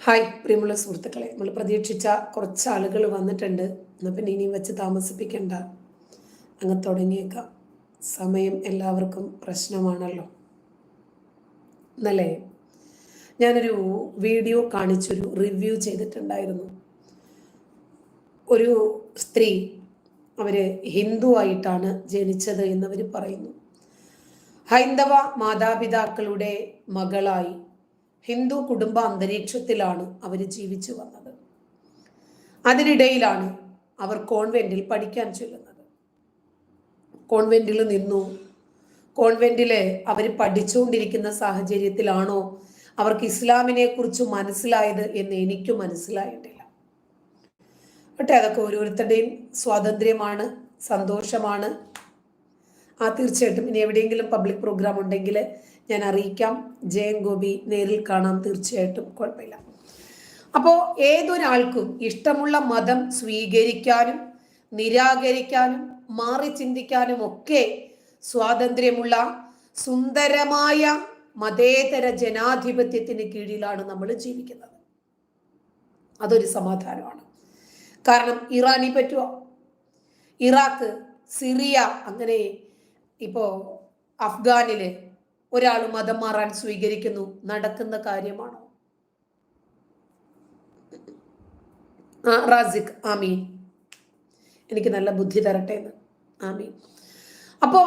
Hi പ്രിയമുള്ള സുഹൃത്തുക്കളെ, നമ്മൾ പ്രതീക്ഷിച്ച കുറച്ച് ആളുകൾ വന്നിട്ടുണ്ട്. എന്നാൽ പിന്നെ ഇനിയും വെച്ച് താമസിപ്പിക്കേണ്ട, അങ്ങ് തുടങ്ങിയേക്കാം. സമയം എല്ലാവർക്കും പ്രശ്നമാണല്ലോ എന്നല്ലേ. ഞാനൊരു വീഡിയോ കാണിച്ചൊരു റിവ്യൂ ചെയ്തിട്ടുണ്ടായിരുന്നു. ഒരു സ്ത്രീ, അവർ ഹിന്ദു ആയിട്ടാണ് ജനിച്ചത് എന്നവർ പറയുന്നു. ഹൈന്ദവ മാതാപിതാക്കളുടെ മകളായി ഹിന്ദു കുടുംബ അന്തരീക്ഷത്തിലാണ് അവർ ജീവിച്ചു വന്നത്. അതിനിടയിലാണ് അവർ കോൺവെന്റിൽ പഠിക്കാൻ ചെല്ലുന്നത്. കോൺവെന്റിൽ നിന്നു. കോൺവെന്റിൽ അവർ പഠിച്ചുകൊണ്ടിരിക്കുന്ന സാഹചര്യത്തിലാണോ അവർക്ക് ഇസ്ലാമിനെ കുറിച്ച് മനസ്സിലായത് എന്ന് എനിക്ക് മനസ്സിലായിട്ടില്ല. പക്ഷെ അതൊക്കെ ഓരോരുത്തരുടെയും സ്വാതന്ത്ര്യമാണ്, സന്തോഷമാണ്. തീർച്ചയായിട്ടും ഇനി എവിടെയെങ്കിലും പബ്ലിക് പ്രോഗ്രാം ഉണ്ടെങ്കിൽ ഞാൻ അറിയിക്കാം. ജയൻ ഗോപി നേരിൽ കാണാം, തീർച്ചയായിട്ടും കുഴപ്പമില്ല. അപ്പോൾ ഏതൊരാൾക്കും ഇഷ്ടമുള്ള മതം സ്വീകരിക്കാനും നിരാകരിക്കാനും മാറി ചിന്തിക്കാനും ഒക്കെ സ്വാതന്ത്ര്യമുള്ള സുന്ദരമായ മതേതര ജനാധിപത്യത്തിന് കീഴിലാണ് നമ്മൾ ജീവിക്കുന്നത്. അതൊരു സമാധാനമാണ്. കാരണം ഇറാനി പറ്റുമോ? ഇറാഖ്, സിറിയ, അങ്ങനെ ഇപ്പോ അഫ്ഗാനില് ഒരാൾ മതം മാറാൻ സ്വീകരിക്കുന്നു. നടക്കുന്ന കാര്യമാണോ? റാസിഖ്, ആമീൻ. എനിക്ക് നല്ല ബുദ്ധി തരട്ടെ എന്ന്, ആമീൻ. അപ്പോ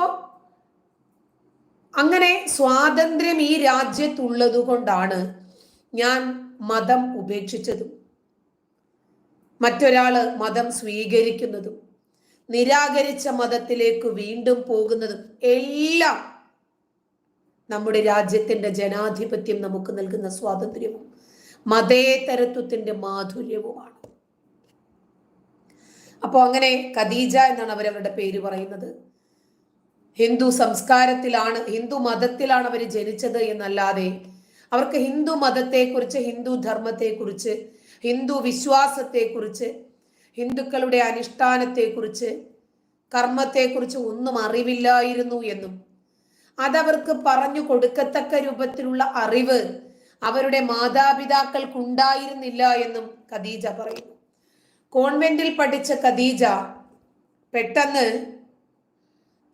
അങ്ങനെ സ്വാതന്ത്ര്യം ഈ രാജ്യത്തുള്ളത് കൊണ്ടാണ് ഞാൻ മതം ഉപേക്ഷിച്ചതും മറ്റൊരാള് മതം സ്വീകരിക്കുന്നതും നിരാകരിച്ച മതത്തിലേക്ക് വീണ്ടും പോകുന്നതും എല്ലാം നമ്മുടെ രാജ്യത്തിന്റെ ജനാധിപത്യം നമുക്ക് നൽകുന്ന സ്വാതന്ത്ര്യവും മതേതരത്വത്തിന്റെ മാധുര്യവുമാണ്. അപ്പോൾ അങ്ങനെ ഖദീജ എന്നാണ് അവരവരുടെ പേര് പറയുന്നത്. ഹിന്ദു സംസ്കാരത്തിലാണ്, ഹിന്ദു മതത്തിലാണ് അവർ ജനിച്ചത് എന്നല്ലാതെ അവർക്ക് ഹിന്ദു മതത്തെക്കുറിച്ച്, ഹിന്ദു ധർമ്മത്തെക്കുറിച്ച്, ഹിന്ദു വിശ്വാസത്തെക്കുറിച്ച്, ഹിന്ദുക്കളുടെ അനുഷ്ഠാനത്തെക്കുറിച്ച്, കർമ്മത്തെക്കുറിച്ച് ഒന്നും അറിവില്ലായിരുന്നു എന്നും അതവർക്ക് പറഞ്ഞു കൊടുക്കത്തക്ക രൂപത്തിലുള്ള അറിവ് അവരുടെ മാതാപിതാക്കൾക്കുണ്ടായിരുന്നില്ല എന്നും ഖദീജ പറയുന്നു. കോൺവെന്റിൽ പഠിച്ച ഖദീജ പെട്ടെന്ന്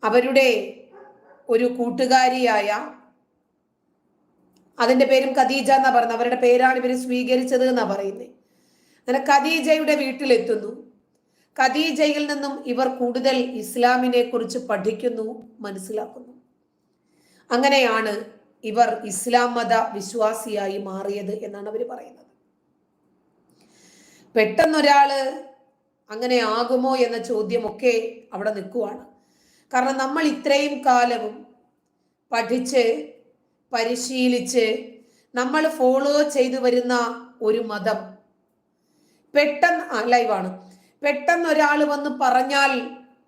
അവരുടെ ഒരു കൂട്ടുകാരിയായ, അതിന്റെ പേരും ഖദീജ എന്നാ പറയുന്നത്, അവരുടെ പേരാണ് ഇവർ സ്വീകരിച്ചത് എന്നാ പറയുന്നത്. അങ്ങനെ ഖദീജയുടെ വീട്ടിലെത്തുന്നു. ഖദീജയിൽ നിന്നും ഇവർ കൂടുതൽ ഇസ്ലാമിനെ കുറിച്ച് പഠിക്കുന്നു, മനസ്സിലാക്കുന്നു. അങ്ങനെയാണ് ഇവർ ഇസ്ലാം മത വിശ്വാസിയായി മാറിയത് എന്നാണ് അവർ പറയുന്നത്. പെട്ടെന്നൊരാള് അങ്ങനെ ആകുമോ എന്ന ചോദ്യമൊക്കെ അവിടെ നിൽക്കുവാണ്. കാരണം നമ്മൾ ഇത്രയും കാലവും പഠിച്ച് പരിശീലിച്ച് നമ്മൾ ഫോളോ ചെയ്തു വരുന്ന ഒരു മതം പെട്ടെന്ന് ലൈവാണ്, പെട്ടെന്ന് ഒരാൾ വന്ന് പറഞ്ഞാൽ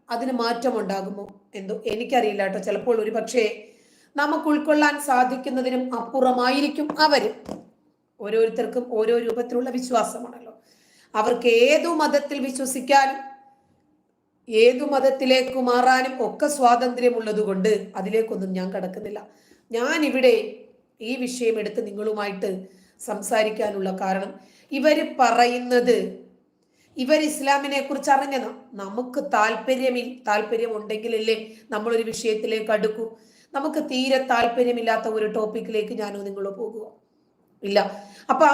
അതിന് മാറ്റമുണ്ടാകുമോ എന്തോ എനിക്കറിയില്ല കേട്ടോ. ചിലപ്പോൾ ഒരു പക്ഷേ നമുക്ക് ഉൾക്കൊള്ളാൻ സാധിക്കുന്നതിനും അപ്പുറമായിരിക്കും അവര്. ഓരോരുത്തർക്കും ഓരോ രൂപത്തിലുള്ള വിശ്വാസമാണല്ലോ. അവർക്ക് ഏതു മതത്തിൽ വിശ്വസിക്കാനും ഏതു മതത്തിലേക്ക് മാറാനും ഒക്കെ സ്വാതന്ത്ര്യമുള്ളത് കൊണ്ട് അതിലേക്കൊന്നും ഞാൻ കടക്കുന്നില്ല. ഞാൻ ഇവിടെ ഈ വിഷയം എടുത്ത് നിങ്ങളുമായിട്ട് സംസാരിക്കാനുള്ള കാരണം, ഇവര് പറയുന്നത്, ഇവർ ഇസ്ലാമിനെ കുറിച്ച് അറിഞ്ഞതാ. നമുക്ക് താല്പര്യമുണ്ടെങ്കിലല്ലേ നമ്മളൊരു വിഷയത്തിലേക്ക് അടുക്കൂ. നമുക്ക് തീരെ താല്പര്യമില്ലാത്ത ഒരു ടോപ്പിക്കിലേക്ക് ഞാനോ നിങ്ങളോ പോകുക ഇല്ല. അപ്പൊ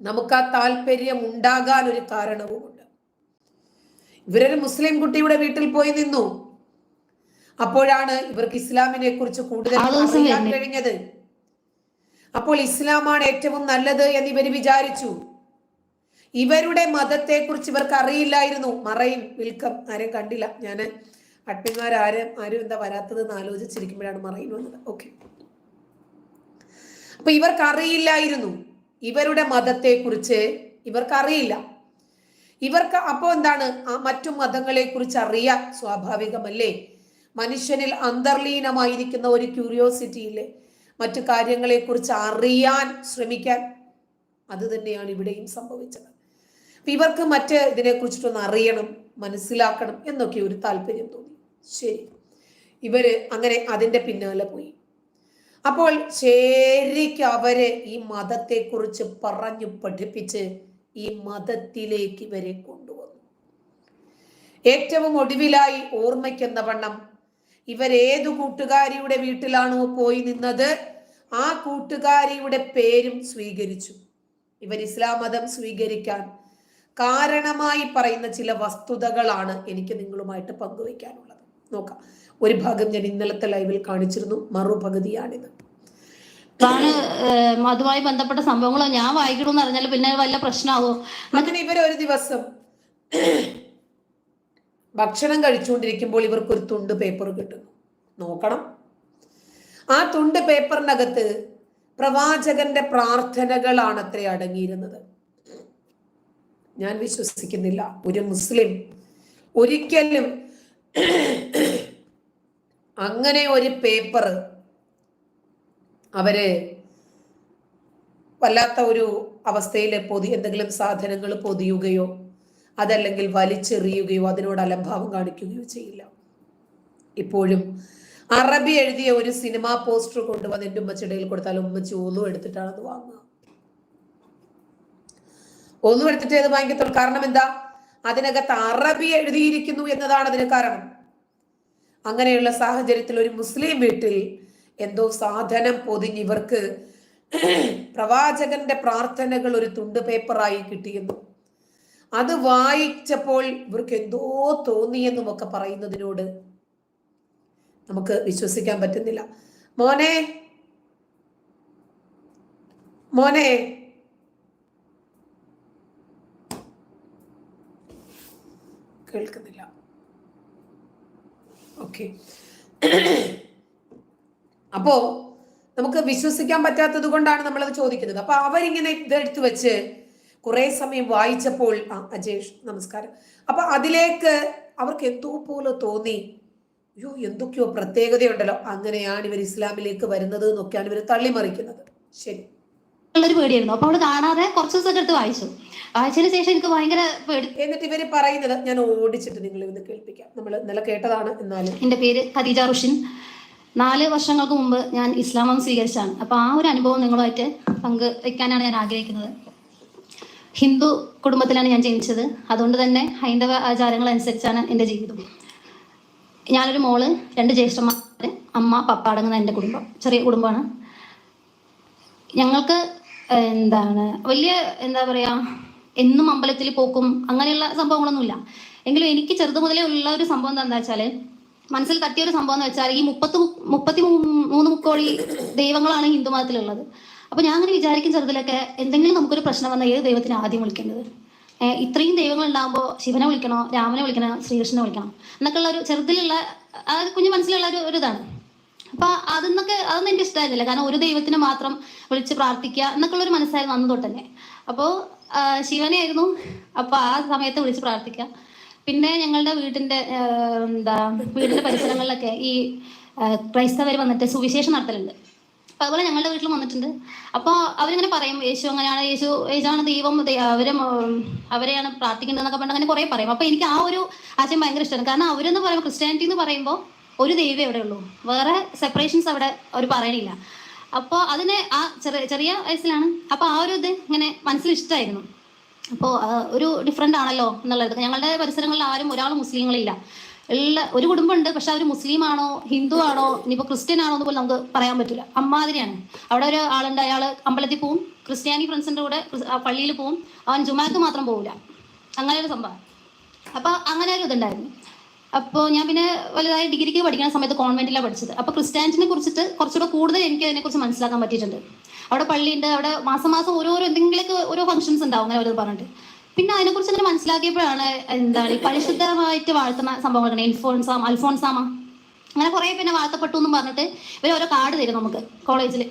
നമുക്ക് ആ താല്പര്യം ഉണ്ടാകാൻ ഒരു കാരണവുമുണ്ട്. ഇവരൊരു മുസ്ലിം കുട്ടിയുടെ വീട്ടിൽ പോയി നിന്നു. അപ്പോഴാണ് ഇവർക്ക് ഇസ്ലാമിനെ കുറിച്ച് കൂടുതൽ അറിയാൻ കഴിഞ്ഞത്. അപ്പോൾ ഇസ്ലാമാണ് ഏറ്റവും നല്ലത് എന്ന് ഇവർ വിചാരിച്ചു. ഇവരുടെ മതത്തെ കുറിച്ച് ഇവർക്ക് അറിയില്ലായിരുന്നു. മറയും വിൽക്കം ആരും കണ്ടില്ല. ഞാൻ അഡ്മിന്മാരും എന്താ വരാത്തത് എന്ന് ആലോചിച്ചിരിക്കുമ്പോഴാണ് മറയിൽ വന്നത്. ഓക്കെ, അപ്പൊ ഇവർക്ക് അറിയില്ലായിരുന്നു ഇവരുടെ മതത്തെ കുറിച്ച്. ഇവർക്ക് അറിയില്ല. ഇവർക്ക് അപ്പോ എന്താണ്, മറ്റു മതങ്ങളെ കുറിച്ച് അറിയാൻ സ്വാഭാവികമല്ലേ? മനുഷ്യനിൽ അന്തർലീനമായിരിക്കുന്ന ഒരു ക്യൂരിയോസിറ്റി ഇല്ലേ, മറ്റു കാര്യങ്ങളെ കുറിച്ച് അറിയാൻ ശ്രമിക്കാൻ. അത് തന്നെയാണ് ഇവിടെയും സംഭവിച്ചത്. ഇവർക്ക് മറ്റ് ഇതിനെ കുറിച്ചിട്ടൊന്ന് അറിയണം, മനസ്സിലാക്കണം എന്നൊക്കെ ഒരു താല്പര്യം തോന്നി. ശരി, ഇവര് അങ്ങനെ അതിന്റെ പിന്നാലെ പോയി. അപ്പോൾ ശരിക്കും അവര് ഈ മതത്തെക്കുറിച്ച് പറഞ്ഞു പഠിപ്പിച്ച് ഈ മതത്തിലേക്ക് ഇവരെ കൊണ്ടുവന്നു. ഏറ്റവും ഒടുവിലായി ഓർമ്മയ്ക്കെന്ന വണ്ണം ഇവരേതു കൂട്ടുകാരിയുടെ വീട്ടിലാണോ പോയി നിന്നത്, ആ കൂട്ടുകാരിയുടെ പേരും സ്വീകരിച്ചു. ഇവർ ഇസ്ലാം മതം സ്വീകരിക്കാൻ കാരണമായി പറയുന്ന ചില വസ്തുതകളാണ് എനിക്ക് നിങ്ങളുമായിട്ട് പങ്കുവയ്ക്കാനുള്ളത്. നോക്കാം. ഒരു ഭാഗം ഞാൻ ഇന്നലത്തെ ലൈവിൽ കാണിച്ചിരുന്നു, മറുപകുതിയാണിത്. അതുമായി ബന്ധപ്പെട്ട സംഭവങ്ങൾ ഞാൻ വായിക്കണമെന്ന് അറിഞ്ഞാൽ പിന്നെ വല്ല പ്രശ്നമാവോ? അങ്ങനെ ഇവരൊരു ദിവസം ഭക്ഷണം കഴിച്ചുകൊണ്ടിരിക്കുമ്പോൾ ഇവർക്കൊരു തുണ്ട് പേപ്പർ കിട്ടുന്നു. നോക്കണം, ആ തുണ്ട് പേപ്പറിനകത്ത് പ്രവാചകന്റെ പ്രാർത്ഥനകളാണ് അത്ര അടങ്ങിയിരുന്നത്. ഞാൻ വിശ്വസിക്കുന്നില്ല ഒരു മുസ്ലിം ഒരിക്കലും അങ്ങനെ ഒരു പേപ്പർ അവര് വല്ലാത്ത ഒരു അവസ്ഥയിൽ എന്തെങ്കിലും സാധനങ്ങൾ പൊതിയുകയോ അതല്ലെങ്കിൽ വലിച്ചെറിയുകയോ അതിനോട് അലംഭാവം കാണിക്കുകയോ ചെയ്യില്ല. ഇപ്പോഴും അറബി എഴുതിയ ഒരു സിനിമാ പോസ്റ്റർ കൊണ്ടുവന്ന് എൻ്റെ ഉമ്മച്ചിടയിൽ കൊടുത്താൽ ഉമ്മച്ചി ഒന്നും എടുത്തിട്ടാണ് അത് വാങ്ങുക. ഒന്നും എടുത്തിട്ട് അത് വാങ്ങിക്കത്തുള്ളൂ. കാരണം എന്താ? അതിനകത്ത് അറബി എഴുതിയിരിക്കുന്നു എന്നതാണ് അതിന് കാരണം. അങ്ങനെയുള്ള സാഹചര്യത്തിൽ ഒരു മുസ്ലിം വീട്ടിൽ എന്തോ സാധനം പൊതിഞ്ഞ് ഇവർക്ക് പ്രവാചകന്റെ പ്രാർത്ഥനകൾ ഒരു തുണ്ട് പേപ്പറായി കിട്ടിയെന്നു. അത് വായിച്ചപ്പോൾ ഇവർക്ക് എന്തോ തോന്നിയെന്നും ഒക്കെ പറയുന്നതിനോട് നമുക്ക് വിശ്വസിക്കാൻ പറ്റുന്നില്ല. മോനെ മോനെ കേൾക്കുന്നില്ല. ഓക്കെ, അപ്പോ നമുക്ക് വിശ്വസിക്കാൻ പറ്റാത്തത് കൊണ്ടാണ് നമ്മളത് ചോദിക്കുന്നത്. അപ്പൊ അവരിങ്ങനെ ഇതെടുത്ത് വെച്ച് കുറെ സമയം വായിച്ചപ്പോൾ അജേഷ് നമസ്കാരം. അപ്പൊ അതിലേക്ക് അവർക്ക് എന്തോ പോലെ തോന്നി, അയ്യോ എന്തൊക്കെയോ പ്രത്യേകതയുണ്ടല്ലോ, അങ്ങനെയാണ് ഇവർ ഇസ്ലാമിലേക്ക് വരുന്നത് എന്നൊക്കെയാണ് ഇവർ തള്ളിമറിക്കുന്നത്. ശരി, ഒരു പേടിയായിരുന്നു. അപ്പൊ അവള് കാണാതെ കുറച്ച് ദിവസം എടുത്ത് വായിച്ചതിന് ശേഷം എനിക്ക് ഭയങ്കര പേടി. എന്നിട്ട് ഇവര് പറയുന്നത് ഞാൻ ഓടിച്ചിട്ട് നിങ്ങൾ ഇന്ന് കേൾപ്പിക്കാം. നമ്മൾ ഇന്നലെ കേട്ടതാണ്. എന്നാലും എന്റെ പേര് ഖദീജ റുഷിൻ. 4 വർഷങ്ങൾക്ക് മുമ്പ് ഞാൻ ഇസ്ലാം മതം സ്വീകരിച്ചാണ്. അപ്പൊ ആ ഒരു അനുഭവം നിങ്ങളുമായിട്ട് പങ്കുവെക്കാനാണ് ഞാൻ ആഗ്രഹിക്കുന്നത്. ഹിന്ദു കുടുംബത്തിലാണ് ഞാൻ ജനിച്ചത്. അതുകൊണ്ട് തന്നെ ഹൈന്ദവ ആചാരങ്ങൾ അനുസരിച്ചാണ് എൻ്റെ ജീവിതം. ഞാനൊരു മോള്, 2 ജ്യേഷ്ഠന്മാർ, അമ്മ പപ്പ അടങ്ങുന്ന എൻ്റെ കുടുംബം. ചെറിയ കുടുംബമാണ് ഞങ്ങൾക്ക്. വലിയ എന്താ പറയാ, എന്നും അമ്പലത്തിൽ പോക്കും അങ്ങനെയുള്ള സംഭവങ്ങളൊന്നുമില്ല. എങ്കിലും എനിക്ക് ചെറുതു മുതലേ ഉള്ള ഒരു സംഭവം എന്താ വെച്ചാല്, മനസ്സിൽ തട്ടിയ ഒരു സംഭവം എന്ന് വെച്ചാൽ ഈ 33 മുക്കോടി ദൈവങ്ങളാണ് ഹിന്ദു മതത്തിലുള്ളത്. അപ്പൊ ഞാൻ അങ്ങനെ വിചാരിക്കും ചെറുതിലൊക്കെ, എന്തെങ്കിലും നമുക്കൊരു പ്രശ്നം വന്നാൽ ഏത് ദൈവത്തിന് ആദ്യം വിളിക്കേണ്ടത്? ഇത്രയും ദൈവങ്ങൾ ഉണ്ടാകുമ്പോൾ ശിവനെ വിളിക്കണോ, രാമനെ വിളിക്കണോ, ശ്രീകൃഷ്ണനെ വിളിക്കണം എന്നൊക്കെ ഉള്ള ഒരു ചെറുതിലുള്ള കുഞ്ഞു മനസ്സിലുള്ള ഒരു ഇതാണ്. അപ്പൊ അതൊന്നും എനിക്ക് ഇഷ്ടമായിരുന്നില്ല. കാരണം ഒരു ദൈവത്തിന് മാത്രം വിളിച്ച് പ്രാർത്ഥിക്കുക എന്നൊക്കെ ഉള്ള ഒരു മനസ്സായിരുന്നു അന്ന് തൊട്ട് തന്നെ. അപ്പോൾ ശിവനെ ആയിരുന്നു അപ്പൊ ആ സമയത്ത് വിളിച്ച് പ്രാർത്ഥിക്കുക. പിന്നെ ഞങ്ങളുടെ വീടിന്റെ പരിസരങ്ങളിലൊക്കെ ഈ ക്രൈസ്തവർ വന്നിട്ട് സുവിശേഷം നടത്തലുണ്ട്. അപ്പൊ അതുപോലെ ഞങ്ങളുടെ വീട്ടിൽ വന്നിട്ടുണ്ട്. അപ്പോൾ അവരിങ്ങനെ പറയും, യേശു അങ്ങനെയാണ്, യേശുവാണ് ദൈവം, അവരെയാണ് പ്രാർത്ഥിക്കേണ്ടതെന്നൊക്കെ പറഞ്ഞിട്ട് അങ്ങനെ കുറെ പറയും. അപ്പൊ എനിക്ക് ആ ഒരു ആശയം ഭയങ്കര ഇഷ്ടമാണ്. കാരണം അവരെന്ന് പറയുമ്പോൾ, ക്രിസ്ത്യാനിറ്റി എന്ന് പറയുമ്പോൾ ഒരു ദൈവം എവിടെ ഉള്ളൂ, വേറെ സെപ്പറേഷൻസ് അവിടെ അവർ പറയണില്ല. അപ്പോൾ അതിനെ ആ ചെറിയ വയസ്സിലാണ്. അപ്പോൾ ആ ഒരു ഇത് ഇങ്ങനെ മനസ്സിൽ ഇഷ്ടമായിരുന്നു. അപ്പോൾ ഒരു ഡിഫറെൻ്റ് ആണല്ലോ എന്നുള്ളത്. ഞങ്ങളുടെ പരിസരങ്ങളിൽ ആരും ഒരാൾ മുസ്ലിങ്ങളില്ല. ഒരു കുടുംബമുണ്ട്, പക്ഷെ അവർ മുസ്ലിം ആണോ ഹിന്ദു ആണോ ഇനിയിപ്പോൾ ക്രിസ്ത്യൻ ആണോ എന്ന് പോലും നമുക്ക് പറയാൻ പറ്റില്ല. അമ്മാതിരിയാണ്. അവിടെ ഒരു ആളുണ്ട്, അയാൾ അമ്പലത്തിൽ പോവും, ക്രിസ്ത്യാനി ഫ്രണ്ട്സിൻ്റെ കൂടെ പള്ളിയിൽ പോവും, അവൻ ജുമാക്ക് മാത്രം പോവില്ല. അങ്ങനെ ഒരു സംഭവം. അപ്പോൾ അങ്ങനെ ഒരു ഇതുണ്ടായിരുന്നു. അപ്പോൾ ഞാൻ പിന്നെ വലുതായി ഡിഗ്രിക്ക് പഠിക്കുന്ന സമയത്ത് കോൺവെന്റിലാണ് പഠിച്ചത്. അപ്പോൾ ക്രിസ്ത്യാനിറ്റിനെ കുറിച്ചിട്ട് കുറച്ചുകൂടെ കൂടുതൽ എനിക്ക് അതിനെക്കുറിച്ച് മനസ്സിലാക്കാൻ പറ്റിയിട്ടുണ്ട്. അവിടെ പള്ളിയുണ്ട്, അവിടെ മാസം ഓരോരോ എന്തെങ്കിലുമൊക്കെ ഓരോ ഫംഗ്ഷൻസ് ഉണ്ടാവും, അങ്ങനെ ഓരോ പറഞ്ഞിട്ട്. പിന്നെ അതിനെക്കുറിച്ച് അങ്ങനെ മനസ്സിലാക്കിയപ്പോഴാണ് ഈ പരിശുദ്ധമായിട്ട് വാഴ്ത്തുന്ന സംഭവങ്ങൾ, അൽഫോൺസാമ അങ്ങനെ കുറേ പിന്നെ വാഴ്ത്തപ്പെട്ടു എന്നും പറഞ്ഞിട്ട് ഇവർ ഓരോ കാർഡ് തരും നമുക്ക് കോളേജിൽ.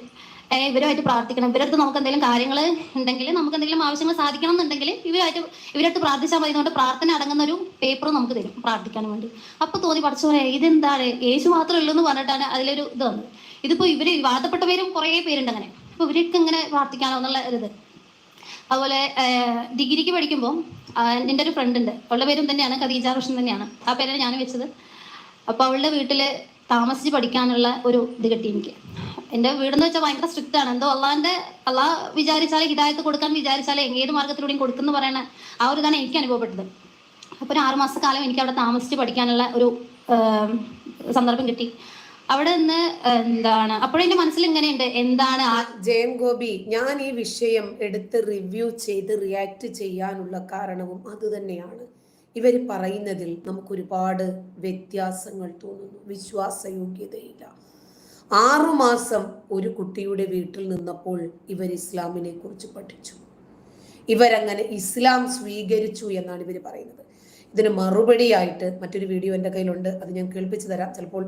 ഇവരുമായിട്ട് പ്രാർത്ഥിക്കണം, ഇവരടുത്ത് നമുക്ക് എന്തെങ്കിലും കാര്യങ്ങൾ ഉണ്ടെങ്കിൽ, നമുക്ക് എന്തെങ്കിലും ആവശ്യങ്ങൾ സാധിക്കണം എന്നുണ്ടെങ്കിൽ ഇവരടുത്ത് പ്രാർത്ഥിച്ചാൽ മതി എന്നുകൊണ്ട് പ്രാർത്ഥന അടങ്ങുന്ന ഒരു പേപ്പർ നമുക്ക് തരും പ്രാർത്ഥിക്കാൻ വേണ്ടി. അപ്പോൾ തോന്നി, പഠിച്ചോനെ ഇതെന്താണ്, യേശു മാത്രമേ ഉള്ളൂ എന്ന് പറഞ്ഞിട്ടാണ് അതിലൊരു ഇത് വന്നത്. ഇതിപ്പോൾ ഇവർ വാഴ്ത്തപ്പെട്ട പേരും കുറേ പേരുണ്ട് അങ്ങനെ. അപ്പോൾ ഇവരൊക്കെ ഇങ്ങനെ പ്രാർത്ഥിക്കാനോ എന്നുള്ള ഒരിത്. അതുപോലെ ഡിഗ്രിക്ക് പഠിക്കുമ്പോൾ എൻ്റെ ഒരു ഫ്രണ്ട് ഉണ്ട്, അവളുടെ പേരും തന്നെയാണ് ഖദീജ റുഷിൻ തന്നെയാണ്, ആ പേരാണ് ഞാൻ വെച്ചത്. അപ്പോൾ അവളുടെ വീട്ടിൽ താമസിച്ച് പഠിക്കാനുള്ള ഒരു ഇത് കിട്ടി എനിക്ക്. എൻ്റെ വീടെന്ന് വെച്ചാൽ ഭയങ്കര സ്ട്രിക്റ്റ് ആണ്. എന്തോ അള്ളാഹ് വിചാരിച്ചാലേ ഹിദായത്ത് കൊടുക്കാൻ വിചാരിച്ചാലേ ഏത് മാർഗത്തിലൂടെയും കൊടുക്കുന്ന പറയുന്ന ആ ഒരു ഇതാണ് എനിക്ക് അനുഭവപ്പെട്ടത്. അപ്പോൾ ഒരു 6 മാസക്കാലം എനിക്ക് അവിടെ താമസിച്ച് പഠിക്കാനുള്ള ഒരു സന്ദർഭം കിട്ടി. അവിടെ നിന്ന് എന്താണ് അപ്പോഴെന്റെ മനസ്സിൽ ഇങ്ങനെയുണ്ട്, എന്താണ് ജയൻ ഗോപി, ഞാൻ ഈ വിഷയം എടുത്ത് റിവ്യൂ ചെയ്ത് റിയാക്ട് ചെയ്യാനുള്ള കാരണവും അതുതന്നെയാണ്. ഇവർ പറയുന്നതിൽ നമുക്കൊരുപാട് വ്യത്യാസങ്ങൾ തോന്നുന്നു. വിശ്വാസയോഗ്യതയില്ല. 6 മാസം ഒരു കുട്ടിയുടെ വീട്ടിൽ നിന്നപ്പോൾ ഇവർ ഇസ്ലാമിനെ കുറിച്ച് പഠിച്ചു. ഇവരങ്ങനെ ഇസ്ലാം സ്വീകരിച്ചു എന്നാണ് ഇവർ പറയുന്നത്. ഇതിന് മറുപടിയായിട്ട് മറ്റൊരു വീഡിയോ എൻ്റെ കയ്യിലുണ്ട്, അത് ഞാൻ കേൾപ്പിച്ചു തരാം. ചിലപ്പോൾ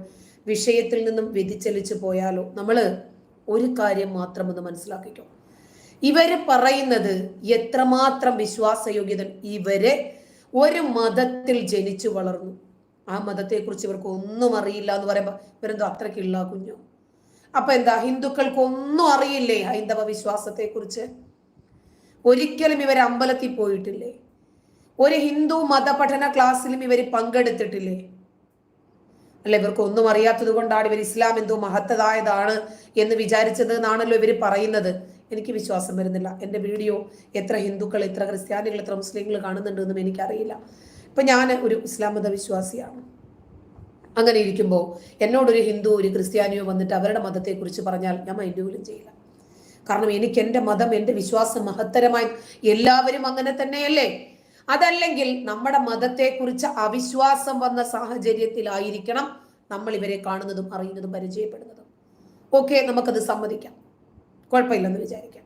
വിഷയത്തിൽ നിന്നും വ്യതിചലിച്ചു പോയാലോ. നമ്മൾ ഒരു കാര്യം മാത്രം ഒന്ന് മനസ്സിലാക്കിക്കോ. ഇവര് പറയുന്നത് എത്രമാത്രം വിശ്വാസയോഗ്യത. ഇവര് ഒരു മതത്തിൽ ജനിച്ചു വളർന്നു, ആ മതത്തെക്കുറിച്ച് ഇവർക്ക് ഒന്നും അറിയില്ല എന്ന് പറയുമ്പോൾ ഇവരെന്തോ അത്രയ്ക്കുള്ള കുഞ്ഞോ? അപ്പൊ എന്താ, ഹിന്ദുക്കൾക്ക് ഒന്നും അറിയില്ലേ ഹൈന്ദവ വിശ്വാസത്തെ കുറിച്ച്? ഒരിക്കലും ഇവർ അമ്പലത്തിൽ പോയിട്ടില്ലേ? ഒരു ഹിന്ദു മതപഠന ക്ലാസ്സിലും ഇവർ പങ്കെടുത്തിട്ടില്ലേ? അല്ല, ഇവർക്ക് ഒന്നും അറിയാത്തത് കൊണ്ടാണ് ഇവർ ഇസ്ലാം എന്തോ മഹത്തതായതാണ് എന്ന് വിചാരിച്ചത് എന്നാണല്ലോ ഇവർ പറയുന്നത്. എനിക്ക് വിശ്വാസം വരുന്നില്ല. എൻ്റെ വീഡിയോ എത്ര ഹിന്ദുക്കൾ, എത്ര ക്രിസ്ത്യാനികൾ, എത്ര മുസ്ലിങ്ങൾ കാണുന്നുണ്ടെന്നും എനിക്കറിയില്ല. ഇപ്പൊ ഞാൻ ഒരു ഇസ്ലാം മത വിശ്വാസിയാണ്. അങ്ങനെ ഇരിക്കുമ്പോൾ എന്നോടൊരു ഹിന്ദു ഒരു ക്രിസ്ത്യാനിയോ വന്നിട്ട് അവരുടെ മതത്തെക്കുറിച്ച് പറഞ്ഞാൽ ഞാൻ മൈൻഡ് പോലും ചെയ്യില്ല. കാരണം എനിക്ക് എൻ്റെ മതം, എൻ്റെ വിശ്വാസം മഹത്തരമായി, എല്ലാവരും അങ്ങനെ തന്നെയല്ലേ? അതല്ലെങ്കിൽ നമ്മുടെ മതത്തെക്കുറിച്ച് അവിശ്വാസം വന്ന സാഹചര്യത്തിലായിരിക്കണം നമ്മൾ ഇവരെ കാണുന്നതും അറിയുന്നതും പരിചയപ്പെടുന്നതും. ഓക്കെ, നമുക്കത് സമ്മതിക്കാം, കുഴപ്പമില്ലെന്ന് വിചാരിക്കാം.